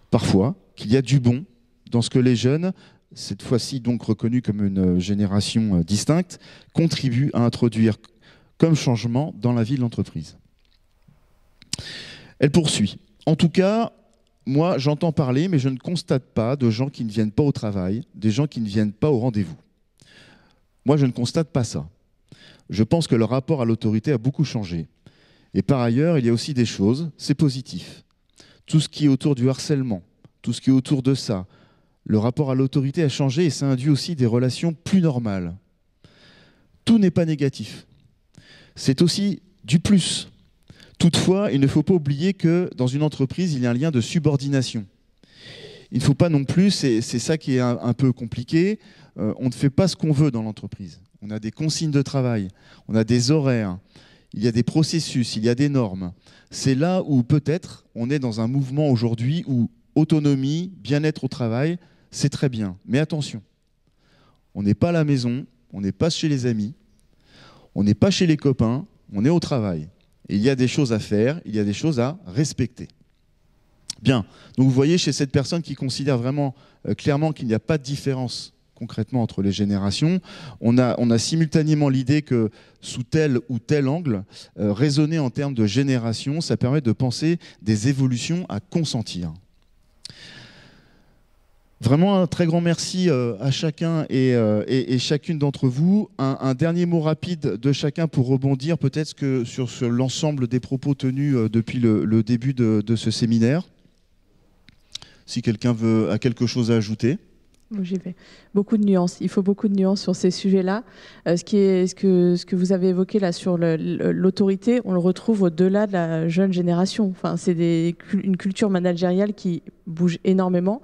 parfois, qu'il y a du bon dans ce que les jeunes, cette fois-ci donc reconnus comme une génération distincte, contribuent à introduire comme changement dans la vie de l'entreprise. Elle poursuit. En tout cas, moi, j'entends parler, mais je ne constate pas de gens qui ne viennent pas au travail, des gens qui ne viennent pas au rendez-vous. Moi, je ne constate pas ça. Je pense que le rapport à l'autorité a beaucoup changé. Et par ailleurs, il y a aussi des choses, c'est positif. Tout ce qui est autour du harcèlement, tout ce qui est autour de ça, le rapport à l'autorité a changé et ça induit aussi des relations plus normales. Tout n'est pas négatif. C'est aussi du plus. Toutefois, il ne faut pas oublier que dans une entreprise, il y a un lien de subordination. Il ne faut pas non plus, c'est ça qui est un peu compliqué, on ne fait pas ce qu'on veut dans l'entreprise. On a des consignes de travail, on a des horaires, il y a des processus, il y a des normes. C'est là où peut-être on est dans un mouvement aujourd'hui où autonomie, bien-être au travail, c'est très bien. Mais attention, on n'est pas à la maison, on n'est pas chez les amis, on n'est pas chez les copains, on est au travail. Et il y a des choses à faire, il y a des choses à respecter. Bien, donc vous voyez chez cette personne qui considère vraiment clairement qu'il n'y a pas de différence concrètement entre les générations, on a simultanément l'idée que sous tel ou tel angle, raisonner en termes de génération, ça permet de penser des évolutions à consentir. Vraiment un très grand merci à chacun et chacune d'entre vous. Un dernier mot rapide de chacun pour rebondir peut-être sur l'ensemble des propos tenus depuis le début de ce séminaire. Si quelqu'un a quelque chose à ajouter. J'y vais. Beaucoup de nuances. Il faut beaucoup de nuances sur ces sujets-là. Ce que vous avez évoqué là sur l'autorité, on le retrouve au-delà de la jeune génération. Enfin, c'est une culture managériale qui bouge énormément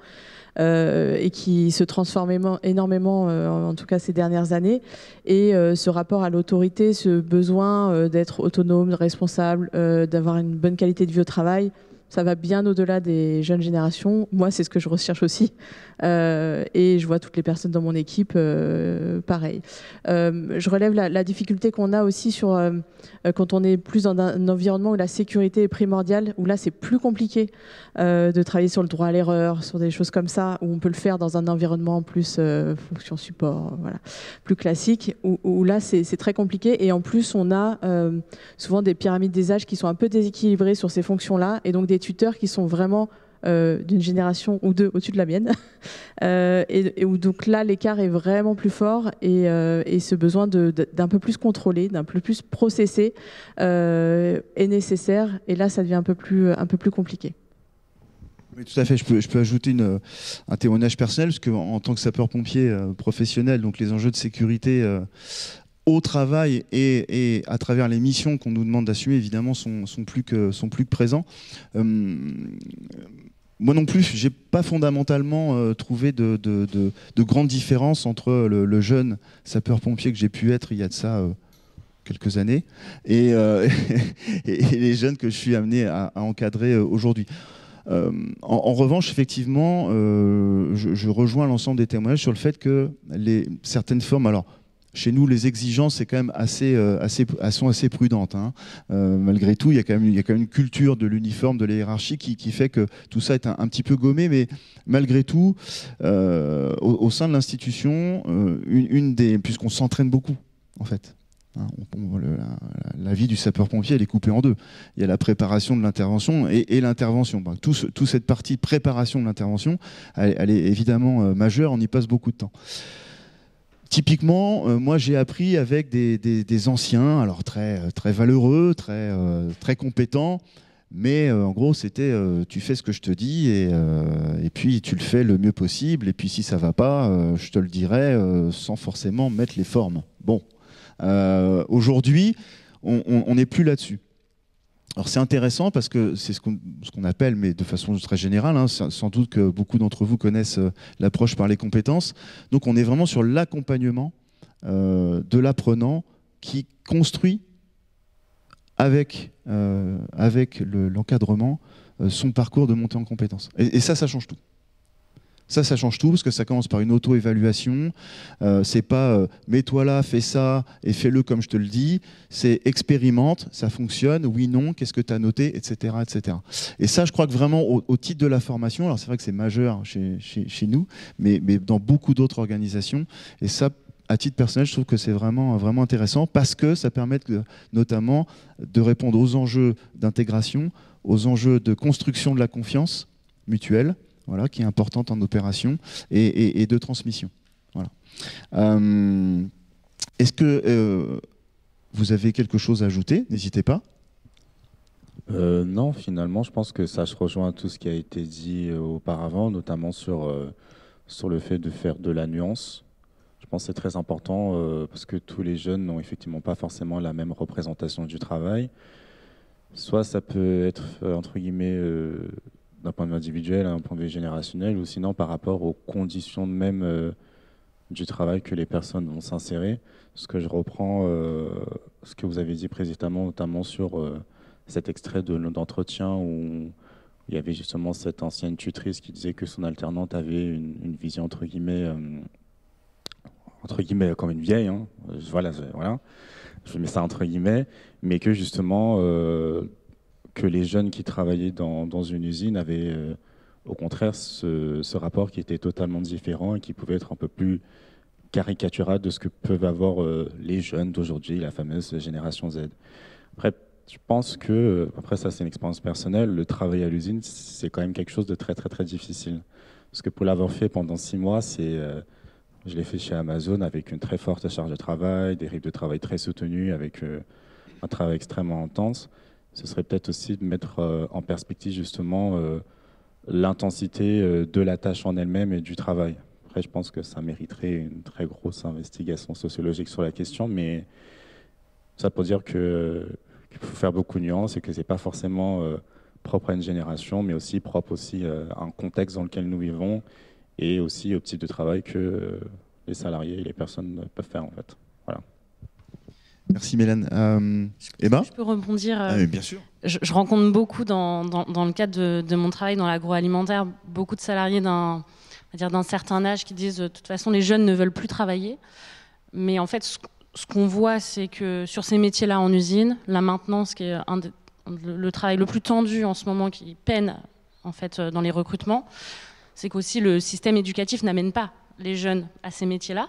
et qui se transforme énormément, en tout cas ces dernières années. Et ce rapport à l'autorité, ce besoin d'être autonome, responsable, d'avoir une bonne qualité de vie au travail, ça va bien au-delà des jeunes générations. Moi, c'est ce que je recherche aussi. Et je vois toutes les personnes dans mon équipe pareil. Je relève la difficulté qu'on a aussi quand on est plus dans un environnement où la sécurité est primordiale, où là, c'est plus compliqué de travailler sur le droit à l'erreur, sur des choses comme ça, où on peut le faire dans un environnement plus fonction support, voilà, plus classique, où là, c'est très compliqué. Et en plus, on a souvent des pyramides des âges qui sont un peu déséquilibrées sur ces fonctions-là, et donc des tuteurs qui sont vraiment d'une génération ou deux au-dessus de la mienne, et où donc là l'écart est vraiment plus fort et ce besoin d'un peu plus contrôlé, d'un peu plus processé est nécessaire, et là ça devient un peu plus compliqué. Oui, tout à fait. Je peux ajouter un témoignage personnel, parce qu'en tant que sapeur-pompier professionnel, donc les enjeux de sécurité au travail et à travers les missions qu'on nous demande d'assumer, évidemment, sont plus que présents. Moi non plus, j'ai pas fondamentalement trouvé de grandes différences entre le jeune sapeur-pompier que j'ai pu être il y a de ça quelques années et les jeunes que je suis amené à encadrer aujourd'hui. En revanche, effectivement, je rejoins l'ensemble des témoignages sur le fait que certaines formes... Alors, chez nous, les exigences, c'est quand même sont assez prudentes. Hein. Malgré tout, il y a quand même une culture de l'uniforme, de la hiérarchie qui fait que tout ça est un petit peu gommé. Mais malgré tout, au sein de l'institution, puisqu'on s'entraîne beaucoup, en fait. Hein, la vie du sapeur-pompier, elle est coupée en deux. Il y a la préparation de l'intervention et l'intervention. Bon, toute cette partie préparation de l'intervention, elle est évidemment majeure. On y passe beaucoup de temps. Typiquement, moi j'ai appris avec des anciens, alors très valeureux, très compétents, mais en gros c'était tu fais ce que je te dis et puis tu le fais le mieux possible, et puis si ça va pas, je te le dirai sans forcément mettre les formes. Bon, aujourd'hui on n'est plus là-dessus. Alors c'est intéressant parce que c'est ce qu'on appelle, mais de façon très générale, hein, sans doute que beaucoup d'entre vous connaissent l'approche par les compétences. Donc on est vraiment sur l'accompagnement de l'apprenant qui construit avec l'encadrement son parcours de montée en compétences. Et ça change tout. Ça change tout parce que ça commence par une auto-évaluation. C'est pas mets-toi là, fais ça et fais-le comme je te le dis. C'est expérimente, ça fonctionne, oui, non, qu'est-ce que tu as noté, etc., etc. Et ça, je crois que vraiment au titre de la formation, alors c'est vrai que c'est majeur chez nous, mais dans beaucoup d'autres organisations. Et ça, à titre personnel, je trouve que c'est vraiment, vraiment intéressant parce que ça permet notamment de répondre aux enjeux d'intégration, aux enjeux de construction de la confiance mutuelle, voilà, qui est importante en opération, et de transmission. Voilà. Est-ce que vous avez quelque chose à ajouter? N'hésitez pas. Non, finalement, je pense que ça se rejoint à tout ce qui a été dit auparavant, notamment sur le fait de faire de la nuance. Je pense que c'est très important parce que tous les jeunes n'ont effectivement pas forcément la même représentation du travail. Soit ça peut être, entre guillemets, d'un point de vue individuel, d'un point de vue générationnel, ou sinon par rapport aux conditions même du travail que les personnes vont s'insérer. Ce que je reprends, ce que vous avez dit précédemment, notamment sur cet extrait d'entretien où il y avait justement cette ancienne tutrice qui disait que son alternante avait une vision entre guillemets comme une vieille, hein. Voilà, je mets ça entre guillemets, mais que justement que les jeunes qui travaillaient dans une usine avaient au contraire ce rapport qui était totalement différent et qui pouvait être un peu plus caricatural de ce que peuvent avoir les jeunes d'aujourd'hui, la fameuse génération Z. Après, je pense que, après ça c'est une expérience personnelle, le travail à l'usine c'est quand même quelque chose de très très très difficile. Parce que pour l'avoir fait pendant 6 mois, je l'ai fait chez Amazon avec une très forte charge de travail, des rythmes de travail très soutenus, avec un travail extrêmement intense. Ce serait peut-être aussi de mettre en perspective justement l'intensité de la tâche en elle-même et du travail. Après, je pense que ça mériterait une très grosse investigation sociologique sur la question, mais ça pour dire qu'il faut faire beaucoup de nuances et que ce n'est pas forcément propre à une génération, mais aussi propre aussi à un contexte dans lequel nous vivons et aussi au type de travail que les salariés et les personnes peuvent faire en fait. Voilà. Merci Mélène. Emma ? Je peux rebondir. Bien sûr. Je rencontre beaucoup dans le cadre de mon travail dans l'agroalimentaire, beaucoup de salariés d'un certain âge qui disent de toute façon les jeunes ne veulent plus travailler. Mais en fait, ce qu'on voit, c'est que sur ces métiers-là en usine, la maintenance, qui est le travail le plus tendu en ce moment, qui peine en fait dans les recrutements, c'est qu'aussi le système éducatif n'amène pas les jeunes à ces métiers-là.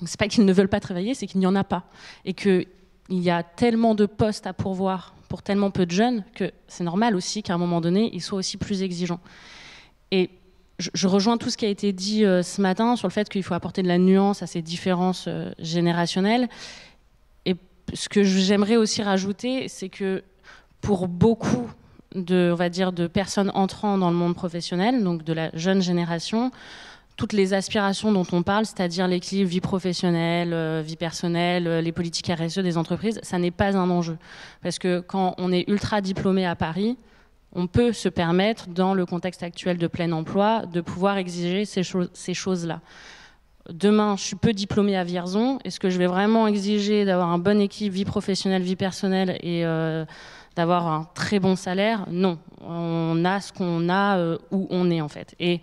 Donc c'est pas qu'ils ne veulent pas travailler, c'est qu'il n'y en a pas. Et qu'il y a tellement de postes à pourvoir pour tellement peu de jeunes que c'est normal aussi qu'à un moment donné, ils soient aussi plus exigeants. Et je rejoins tout ce qui a été dit ce matin sur le fait qu'il faut apporter de la nuance à ces différences générationnelles. Et ce que j'aimerais aussi rajouter, c'est que pour beaucoup de personnes entrant dans le monde professionnel, donc de la jeune génération, toutes les aspirations dont on parle, c'est-à-dire l'équilibre vie professionnelle, vie personnelle, les politiques RSE des entreprises, ça n'est pas un enjeu. Parce que quand on est ultra diplômé à Paris, on peut se permettre, dans le contexte actuel de plein emploi, de pouvoir exiger ces choses-là. Demain, je suis peu diplômée à Vierzon. Est-ce que je vais vraiment exiger d'avoir un bon équilibre vie professionnelle, vie personnelle et d'avoir un très bon salaire? Non. On a ce qu'on a où on est, en fait. Et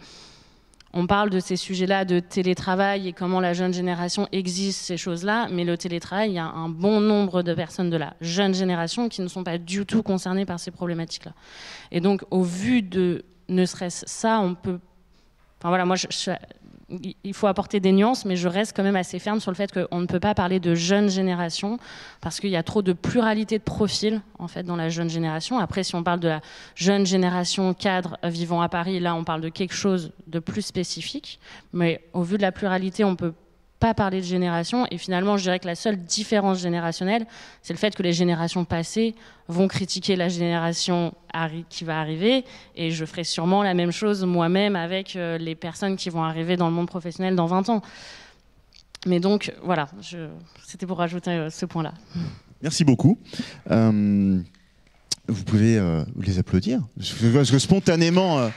on parle de ces sujets-là de télétravail et comment la jeune génération exige ces choses-là, mais le télétravail, il y a un bon nombre de personnes de la jeune génération qui ne sont pas du tout concernées par ces problématiques-là. Et donc, au vu de ne serait-ce ça, on peut... Enfin voilà, moi, il faut apporter des nuances, mais je reste quand même assez ferme sur le fait qu'on ne peut pas parler de jeune génération parce qu'il y a trop de pluralité de profils en fait dans la jeune génération. Après, si on parle de la jeune génération cadre vivant à Paris, là, on parle de quelque chose de plus spécifique. Mais au vu de la pluralité, on peut pas parler de génération. Et finalement, je dirais que la seule différence générationnelle, c'est le fait que les générations passées vont critiquer la génération qui va arriver. Et je ferai sûrement la même chose moi-même avec les personnes qui vont arriver dans le monde professionnel dans 20 ans. Mais donc, voilà, c'était pour rajouter ce point-là. Merci beaucoup. Vous pouvez les applaudir. Parce que spontanément...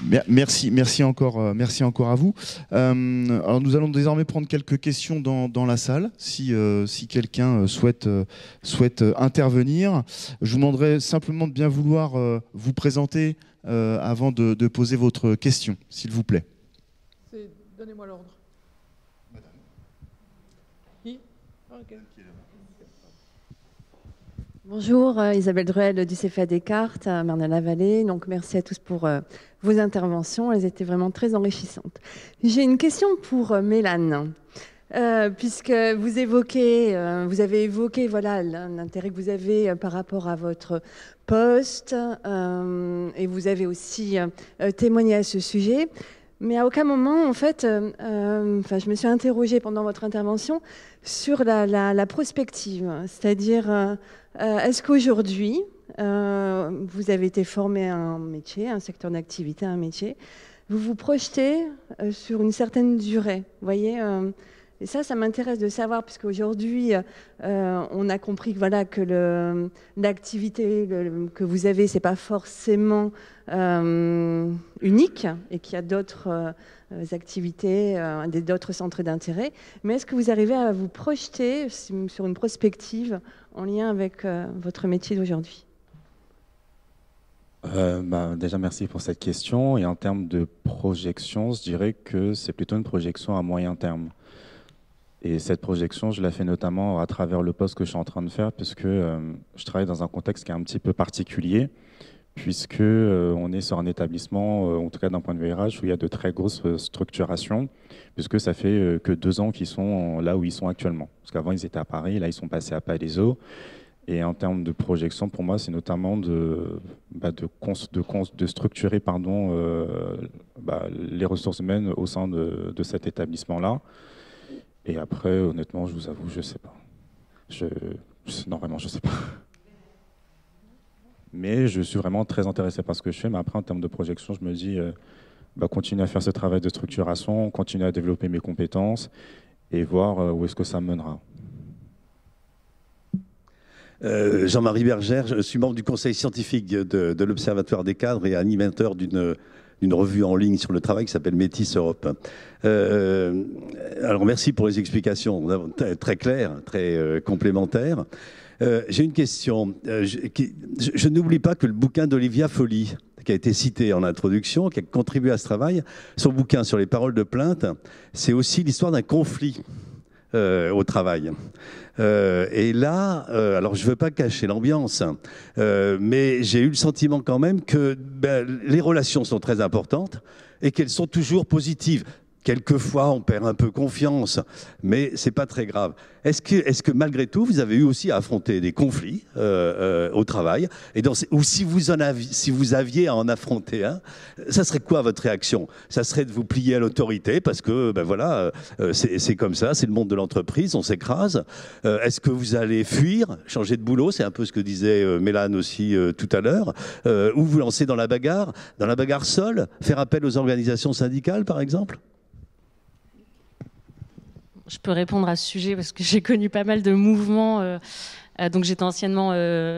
Merci encore à vous. Alors nous allons désormais prendre quelques questions dans la salle, si quelqu'un souhaite intervenir. Je vous demanderai simplement de bien vouloir vous présenter avant de poser votre question, s'il vous plaît. Donnez-moi l'ordre. Madame. Qui? Okay. Bonjour, Isabelle Druel du CFA Descartes, à Marne-la-Vallée. Donc, merci à tous pour vos interventions. Elles étaient vraiment très enrichissantes. J'ai une question pour Mélane. Puisque vous avez évoqué voilà, l'intérêt que vous avez par rapport à votre poste et vous avez aussi témoigné à ce sujet. Mais à aucun moment, en fait, je me suis interrogée pendant votre intervention sur la prospective. C'est-à-dire, est-ce qu'aujourd'hui, vous avez été formé à un métier, un secteur d'activité, un métier, vous vous projetez sur une certaine durée, vous voyez et ça m'intéresse de savoir, puisqu'aujourd'hui, on a compris que, voilà, que l'activité que vous avez, c'est pas forcément unique et qu'il y a d'autres activités, d'autres centres d'intérêt. Mais est-ce que vous arrivez à vous projeter sur une prospective en lien avec votre métier d'aujourd'hui ? Déjà, merci pour cette question. Et en termes de projection, je dirais que c'est plutôt une projection à moyen terme. Et cette projection, je la fais notamment à travers le poste que je suis en train de faire, puisque je travaille dans un contexte qui est un petit peu particulier, puisque on est sur un établissement, en tout cas d'un point de vue RH, où il y a de très grosses structurations, puisque ça fait que 2 ans qu'ils sont là où ils sont actuellement. Parce qu'avant, ils étaient à Paris, là, ils sont passés à Palaiseau. Et en termes de projection, pour moi, c'est notamment de structurer les ressources humaines au sein de cet établissement-là. Et après, honnêtement, je vous avoue, je ne sais pas. Non, vraiment, je ne sais pas. Mais je suis vraiment très intéressé par ce que je fais. Mais après, en termes de projection, je me dis, continuer à faire ce travail de structuration, continuer à développer mes compétences et voir où est-ce que ça mènera. Jean-Marie Bergère, je suis membre du conseil scientifique de l'Observatoire des cadres et animateur d'une revue en ligne sur le travail qui s'appelle Métis Europe. Alors merci pour les explications très claires, très complémentaires. J'ai une question. Je n'oublie pas que le bouquin d'Olivia Folly, qui a été cité en introduction, qui a contribué à ce travail, son bouquin sur les paroles de plainte, c'est aussi l'histoire d'un conflit au travail. Et là, alors je ne veux pas cacher l'ambiance, mais j'ai eu le sentiment quand même que les relations sont très importantes et qu'elles sont toujours positives. Quelquefois, on perd un peu confiance, mais c'est pas très grave. Est-ce que malgré tout, vous avez eu aussi à affronter des conflits au travail, ou si vous aviez à en affronter un, ça serait quoi votre réaction? Ça serait de vous plier à l'autorité parce que voilà, c'est comme ça, c'est le monde de l'entreprise, on s'écrase. Est-ce que vous allez fuir, changer de boulot? C'est un peu ce que disait Mélane aussi tout à l'heure. Ou vous lancer dans la bagarre seule, faire appel aux organisations syndicales, par exemple? Je peux répondre à ce sujet parce que j'ai connu pas mal de mouvements. Donc j'étais anciennement,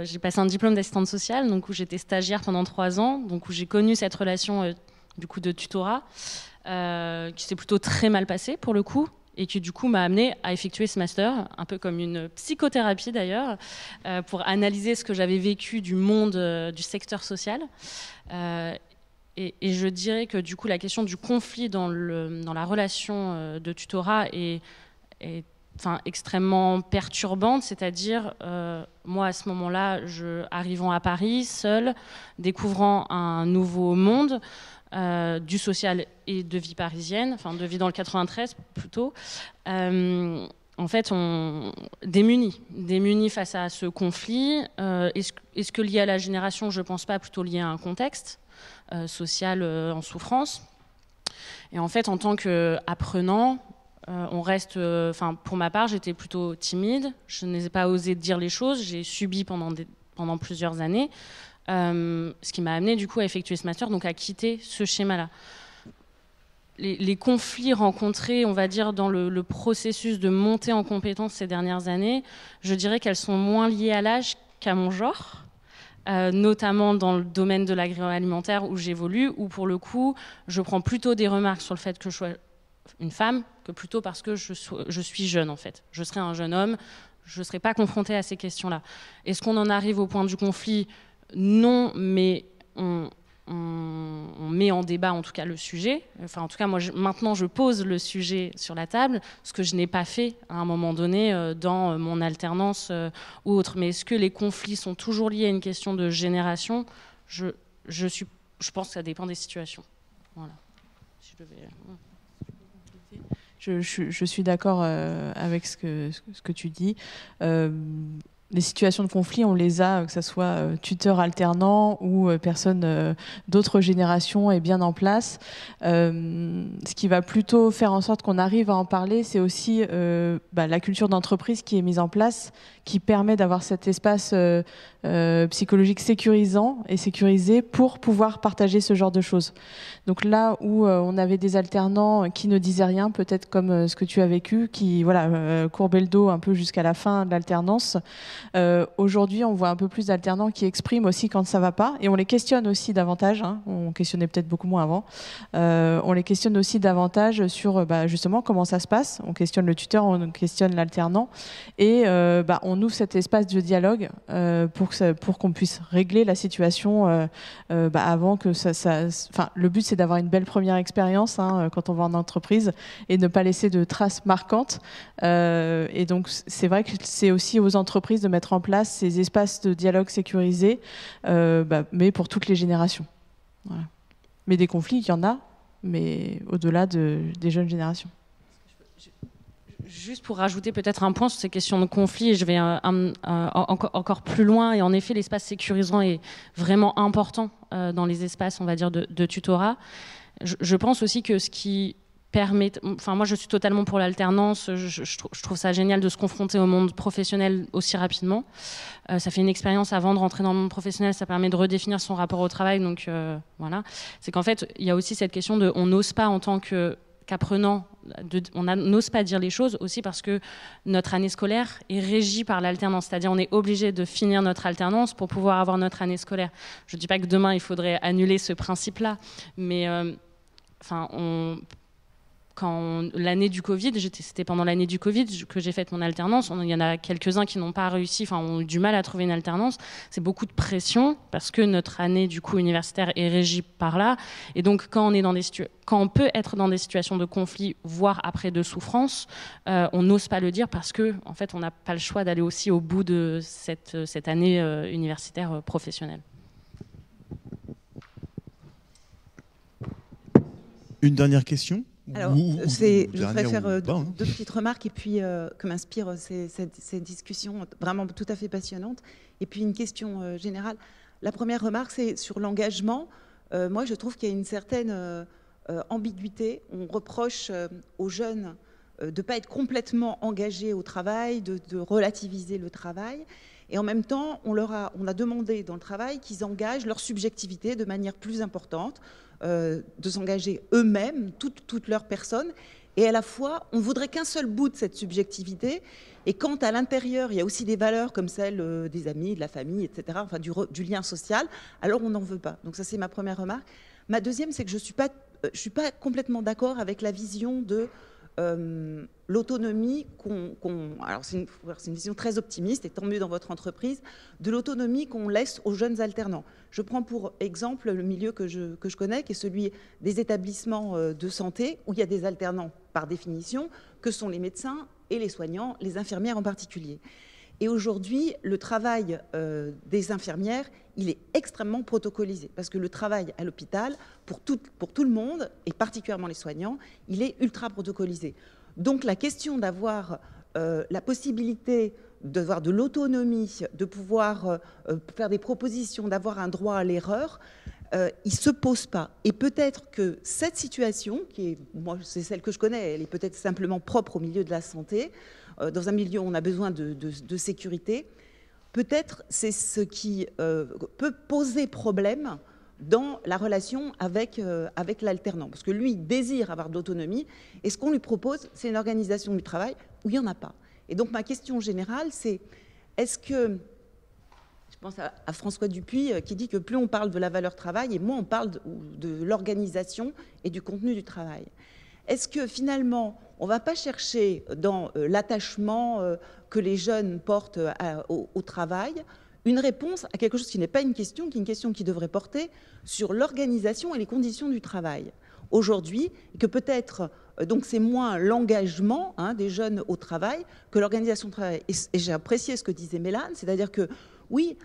j'ai passé un diplôme d'assistante sociale, donc où j'étais stagiaire pendant 3 ans, donc où j'ai connu cette relation du coup de tutorat qui s'est plutôt très mal passée pour le coup et qui du coup m'a amené à effectuer ce master, un peu comme une psychothérapie d'ailleurs, pour analyser ce que j'avais vécu du monde du secteur social. Et je dirais que du coup, la question du conflit dans la relation de tutorat est extrêmement perturbante. C'est-à-dire, moi, à ce moment-là, arrivant à Paris, seule, découvrant un nouveau monde du social et de vie parisienne, enfin de vie dans le 93 plutôt, en fait, on démunis face à ce conflit. Est-ce que lié à la génération? Je ne pense pas, plutôt lié à un contexte social en souffrance. Et en fait, en tant qu'apprenant, on reste, pour ma part, j'étais plutôt timide. Je n'ai pas osé dire les choses. J'ai subi pendant plusieurs années, ce qui m'a amené du coup à effectuer ce master, donc à quitter ce schéma-là. Les conflits rencontrés, on va dire, dans le processus de montée en compétence ces dernières années, je dirais qu'elles sont moins liées à l'âge qu'à mon genre. notamment dans le domaine de l'agroalimentaire où j'évolue, où pour le coup, je prends plutôt des remarques sur le fait que je sois une femme que plutôt parce que je suis jeune, en fait. Je serais un jeune homme, je ne serais pas confrontée à ces questions-là. Est-ce qu'on en arrive au point du conflit? Non, mais on met en débat en tout cas le sujet. Enfin, en tout cas, moi, maintenant, je pose le sujet sur la table, ce que je n'ai pas fait à un moment donné dans mon alternance ou autre. Mais est-ce que les conflits sont toujours liés à une question de génération? Je pense que ça dépend des situations. Voilà. Si je devais... Je suis d'accord avec ce que tu dis. Les situations de conflit, on les a, que ce soit tuteur alternant ou personne d'autres générations est bien en place. Ce qui va plutôt faire en sorte qu'on arrive à en parler, c'est aussi la culture d'entreprise qui est mise en place, qui permet d'avoir cet espace psychologique sécurisant et sécurisé pour pouvoir partager ce genre de choses. Donc là où on avait des alternants qui ne disaient rien, peut-être comme ce que tu as vécu, qui courbaient le dos un peu jusqu'à la fin de l'alternance, aujourd'hui on voit un peu plus d'alternants qui expriment aussi quand ça va pas, et on les questionne aussi davantage, hein. On questionnait peut-être beaucoup moins avant, on les questionne aussi davantage sur justement comment ça se passe. On questionne le tuteur, on questionne l'alternant, et on ouvre cet espace de dialogue pour qu'on puisse régler la situation avant que le but c'est d'avoir une belle première expérience quand on va en entreprise et ne pas laisser de traces marquantes, et donc c'est vrai que c'est aussi aux entreprises de mettre en place ces espaces de dialogue sécurisés, mais pour toutes les générations. Voilà. Mais des conflits, il y en a, mais au-delà des jeunes générations. Juste pour rajouter peut-être un point sur ces questions de conflit, et je vais encore plus loin, et en effet l'espace sécurisant est vraiment important dans les espaces, on va dire, de tutorat. Je pense aussi que ce qui permet, enfin moi je suis totalement pour l'alternance, je trouve ça génial de se confronter au monde professionnel aussi rapidement. Ça fait une expérience avant de rentrer dans le monde professionnel, ça permet de redéfinir son rapport au travail, donc voilà. C'est qu'en fait il y a aussi cette question de, on n'ose pas en tant qu'apprenant, on n'ose pas dire les choses aussi parce que notre année scolaire est régie par l'alternance, c'est-à-dire on est obligé de finir notre alternance pour pouvoir avoir notre année scolaire. Je ne dis pas que demain il faudrait annuler ce principe-là, mais quand l'année du Covid, c'était pendant l'année du Covid que j'ai fait mon alternance, il y en a quelques-uns qui n'ont pas réussi, ont eu du mal à trouver une alternance. C'est beaucoup de pression parce que notre année du coup universitaire est régie par là. Et donc quand on peut être dans des situations de conflit, voire après de souffrance, on n'ose pas le dire parce que en fait on n'a pas le choix d'aller aussi au bout de cette année universitaire professionnelle. Une dernière question? Alors, je voudrais faire deux petites remarques et puis que m'inspirent ces discussions vraiment tout à fait passionnantes. Et puis une question générale. La première remarque, c'est sur l'engagement. Moi, je trouve qu'il y a une certaine ambiguïté. On reproche aux jeunes de ne pas être complètement engagés au travail, de relativiser le travail. Et en même temps, on a demandé dans le travail qu'ils engagent leur subjectivité de manière plus importante, de s'engager eux-mêmes, toute leur personne. Et à la fois, on ne voudrait qu'un seul bout de cette subjectivité. Et quand à l'intérieur, il y a aussi des valeurs comme celles des amis, de la famille, etc., enfin du lien social, alors on n'en veut pas. Donc ça, c'est ma première remarque. Ma deuxième, c'est que je ne suis pas complètement d'accord avec la vision de l'autonomie alors c'est une vision très optimiste, et tant mieux dans votre entreprise, de l'autonomie qu'on laisse aux jeunes alternants. Je prends pour exemple le milieu que je connais, qui est celui des établissements de santé, où il y a des alternants par définition, que sont les médecins et les soignants, les infirmières en particulier. Et aujourd'hui, le travail des infirmières, il est extrêmement protocolisé, parce que le travail à l'hôpital, pour tout le monde, et particulièrement les soignants, il est ultra protocolisé. Donc la question d'avoir la possibilité d'avoir de l'autonomie, de pouvoir faire des propositions, d'avoir un droit à l'erreur, il ne se pose pas. Et peut-être que cette situation, moi c'est celle que je connais, elle est peut-être simplement propre au milieu de la santé, dans un milieu où on a besoin de sécurité, peut-être c'est ce qui peut poser problème dans la relation avec l'alternant. Parce que lui désire avoir de l'autonomie, et ce qu'on lui propose, c'est une organisation du travail où il n'y en a pas. Et donc ma question générale, c'est est-ce que, Je pense à François Dupuis qui dit que plus on parle de la valeur travail et moins on parle de l'organisation et du contenu du travail. Est-ce que finalement, on ne va pas chercher dans l'attachement que les jeunes portent au travail une réponse à quelque chose qui n'est pas une question, qui est une question qui devrait porter sur l'organisation et les conditions du travail aujourd'hui, et que peut-être donc c'est moins l'engagement des jeunes au travail que l'organisation du travail. Et j'ai apprécié ce que disait Mélane, c'est-à-dire que oui,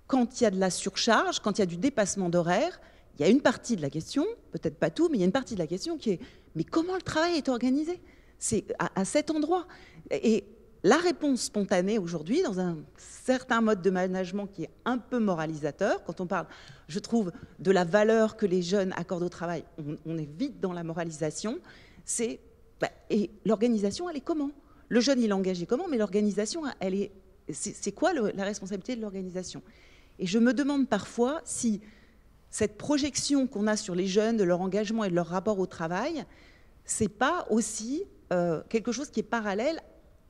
quand il y a de la surcharge, quand il y a du dépassement d'horaire, il y a une partie de la question, peut-être pas tout, mais il y a une partie de la question qui est mais comment le travail est organisé? C'est à cet endroit. Et la réponse spontanée aujourd'hui, dans un certain mode de management qui est un peu moralisateur, quand on parle, je trouve, de la valeur que les jeunes accordent au travail, on est vite dans la moralisation, c'est et l'organisation, elle est comment? Le jeune, il est engagé comment? Mais l'organisation, elle est... C'est quoi la responsabilité de l'organisation? Et je me demande parfois si cette projection qu'on a sur les jeunes, de leur engagement et de leur rapport au travail, c'est pas aussi quelque chose qui est parallèle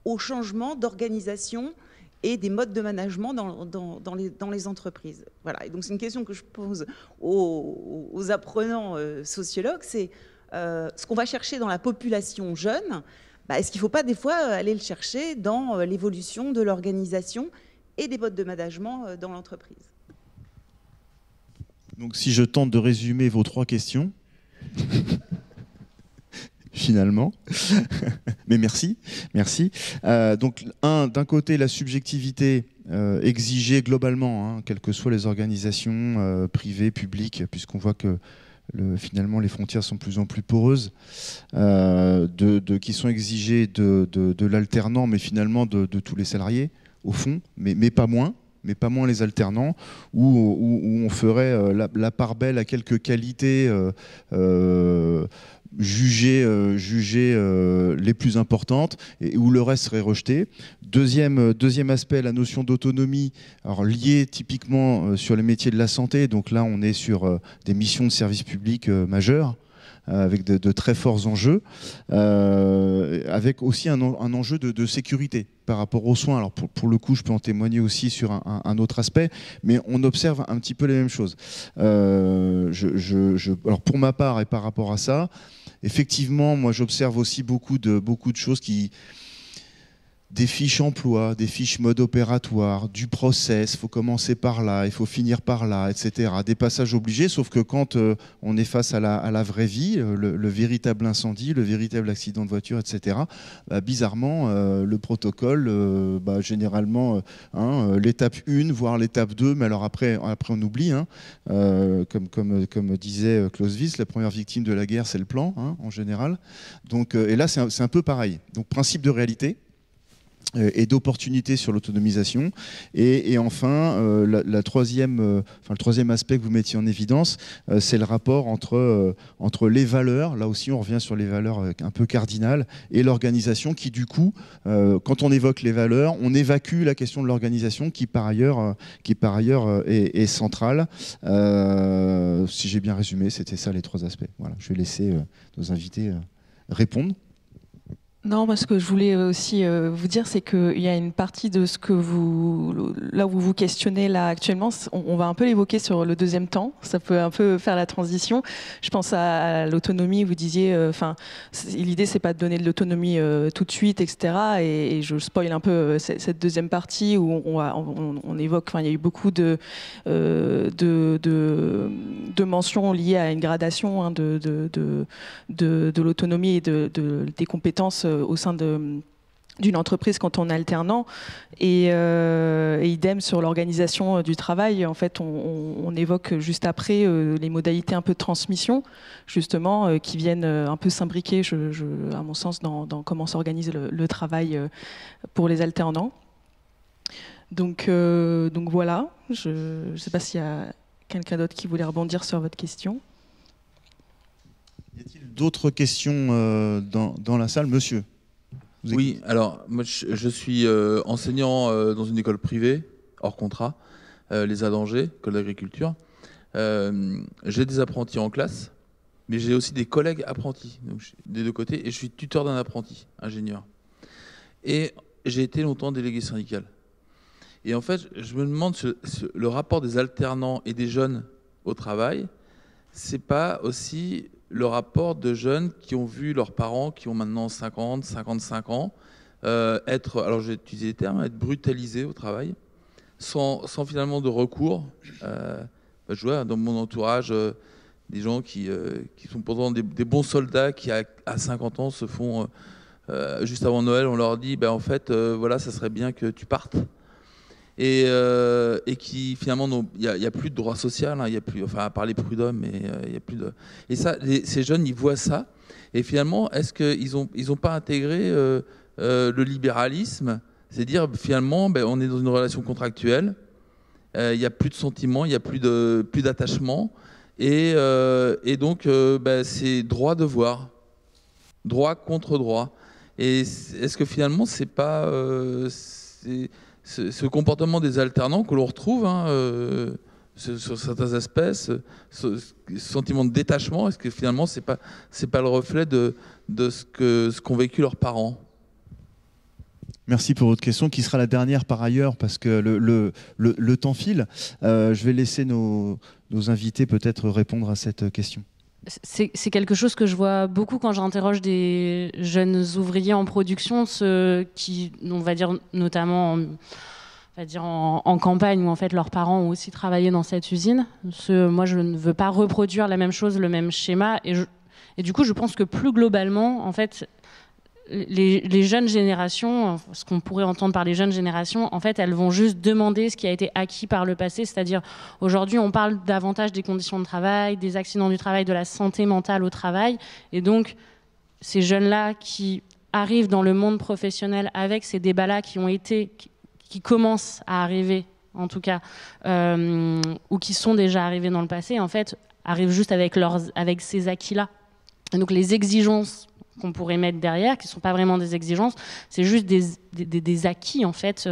au changement d'organisation et des modes de management dans les entreprises. Voilà. Et donc c'est une question que je pose aux apprenants sociologues, c'est ce qu'on va chercher dans la population jeune, est-ce qu'il ne faut pas des fois aller le chercher dans l'évolution de l'organisation et des modes de management dans l'entreprise? Donc si je tente de résumer vos 3 questions, finalement, mais merci. Donc d'un côté la subjectivité exigée globalement, quelles que soient les organisations privées, publiques, puisqu'on voit que finalement les frontières sont de plus en plus poreuses, qui sont exigées de l'alternant, mais finalement de tous les salariés, au fond, mais pas moins. Mais pas moins les alternants, où on ferait la part belle à quelques qualités jugées les plus importantes, et où le reste serait rejeté. Deuxième aspect, la notion d'autonomie, alors liée typiquement sur les métiers de la santé. Donc là, on est sur des missions de service public majeures, avec de très forts enjeux, avec aussi un enjeu de sécurité par rapport aux soins. Alors pour le coup, je peux en témoigner aussi sur un autre aspect, mais on observe un petit peu les mêmes choses. Alors pour ma part et par rapport à ça, effectivement, moi j'observe aussi beaucoup de choses des fiches emploi, des fiches mode opératoire, du process, il faut commencer par là, il faut finir par là, etc. Des passages obligés, sauf que quand on est face à la vraie vie, le véritable incendie, le véritable accident de voiture, etc., bizarrement, le protocole, généralement, l'étape 1, voire l'étape 2, mais alors après on oublie, comme disait Clausewitz, la première victime de la guerre, c'est le plan, en général. Donc, et là, c'est un peu pareil. Donc, principe de réalité et d'opportunités sur l'autonomisation. Et enfin, le troisième aspect que vous mettiez en évidence, c'est le rapport entre les valeurs, là aussi on revient sur les valeurs un peu cardinales, et l'organisation qui du coup, quand on évoque les valeurs, on évacue la question de l'organisation qui par ailleurs est centrale. Si j'ai bien résumé, c'était ça les 3 aspects. Voilà, je vais laisser nos invités répondre. Non, moi ce que je voulais aussi vous dire, c'est qu'il y a une partie de ce que là où vous vous questionnez là actuellement, on va un peu l'évoquer sur le deuxième temps, ça peut un peu faire la transition. Je pense à l'autonomie, vous disiez, l'idée c'est pas de donner de l'autonomie tout de suite, etc. Et je spoil un peu cette deuxième partie où on évoque, il y a eu beaucoup de mentions liées à une gradation de l'autonomie et des compétences au sein d'une entreprise quand on est alternant, et idem sur l'organisation du travail. En fait, on évoque juste après les modalités un peu de transmission, justement, qui viennent un peu s'imbriquer, à mon sens, dans comment s'organise le travail pour les alternants. Donc voilà, je ne sais pas s'il y a quelqu'un d'autre qui voulait rebondir sur votre question. Y a-t-il d'autres questions dans la salle, monsieur? Oui, alors moi je suis enseignant dans une école privée, hors contrat, les Adangers, école d'agriculture. J'ai des apprentis en classe, mais j'ai aussi des collègues apprentis, donc des 2 côtés, et je suis tuteur d'un apprenti, ingénieur. Et j'ai été longtemps délégué syndical. Et en fait, je me demande le rapport des alternants et des jeunes au travail, c'est pas aussi le rapport de jeunes qui ont vu leurs parents, qui ont maintenant 50, 55 ans, être, alors je vais utiliser les termes, être brutalisés au travail, sans finalement de recours. Je vois dans mon entourage des gens qui sont pourtant des bons soldats qui, à 50 ans, se font, juste avant Noël, on leur dit, en fait, voilà, ça serait bien que tu partes. Et qui finalement, il n'y a plus de droit social, hein, y a plus, enfin à part les prud'hommes, mais il y a plus de. Et ça, ces jeunes, ils voient ça. Et finalement, est-ce qu'ils ont pas intégré le libéralisme? C'est-à-dire, finalement, on est dans une relation contractuelle, il n'y a plus de sentiments, il n'y a plus d'attachement, et donc c'est droit-devoir, droit contre droit. Et est-ce que finalement, c'est pas ce comportement des alternants que l'on retrouve sur certains aspects, ce sentiment de détachement, est-ce que finalement c'est pas le reflet de ce qu'ont vécu leurs parents? Merci pour votre question, qui sera la dernière par ailleurs, parce que le temps file. Je vais laisser nos invités peut-être répondre à cette question. C'est quelque chose que je vois beaucoup quand j'interroge des jeunes ouvriers en production, ceux qui, on va dire notamment en campagne, où en fait leurs parents ont aussi travaillé dans cette usine. Moi, je ne veux pas reproduire la même chose, le même schéma, et du coup, je pense que plus globalement, en fait, les jeunes générations, ce qu'on pourrait entendre par les jeunes générations, en fait, elles vont juste demander ce qui a été acquis par le passé. C'est-à-dire, aujourd'hui, on parle davantage des conditions de travail, des accidents du travail, de la santé mentale au travail. Et donc, ces jeunes-là qui arrivent dans le monde professionnel avec ces débats-là qui commencent à arriver, en tout cas, ou qui sont déjà arrivés dans le passé, en fait, arrivent juste avec ces acquis-là. Et donc, les exigences qu'on pourrait mettre derrière, qui ne sont pas vraiment des exigences, c'est juste des acquis en fait,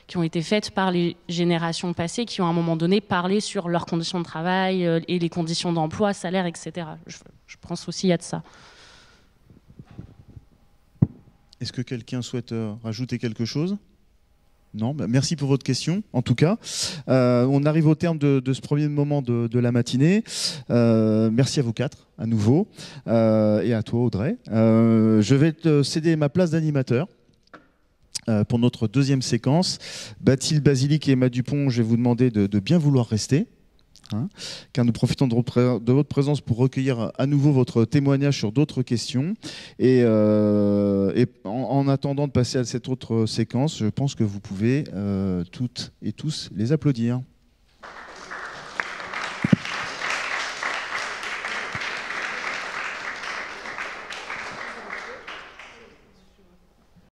qui ont été faites par les générations passées, qui ont à un moment donné parlé sur leurs conditions de travail et les conditions d'emploi, salaire, etc. Je pense aussi qu'il y a de ça. Est-ce que quelqu'un souhaite rajouter quelque chose ? Non, merci pour votre question, en tout cas. On arrive au terme de ce premier moment de la matinée. Merci à vous quatre, à nouveau, et à toi, Audrey. Je vais te céder ma place d'animateur pour notre deuxième séquence. Bathilde Basilic et Emma Dupont, je vais vous demander de bien vouloir rester, car nous profitons de votre présence pour recueillir à nouveau votre témoignage sur d'autres questions. Et en attendant de passer à cette autre séquence, je pense que vous pouvez toutes et tous les applaudir.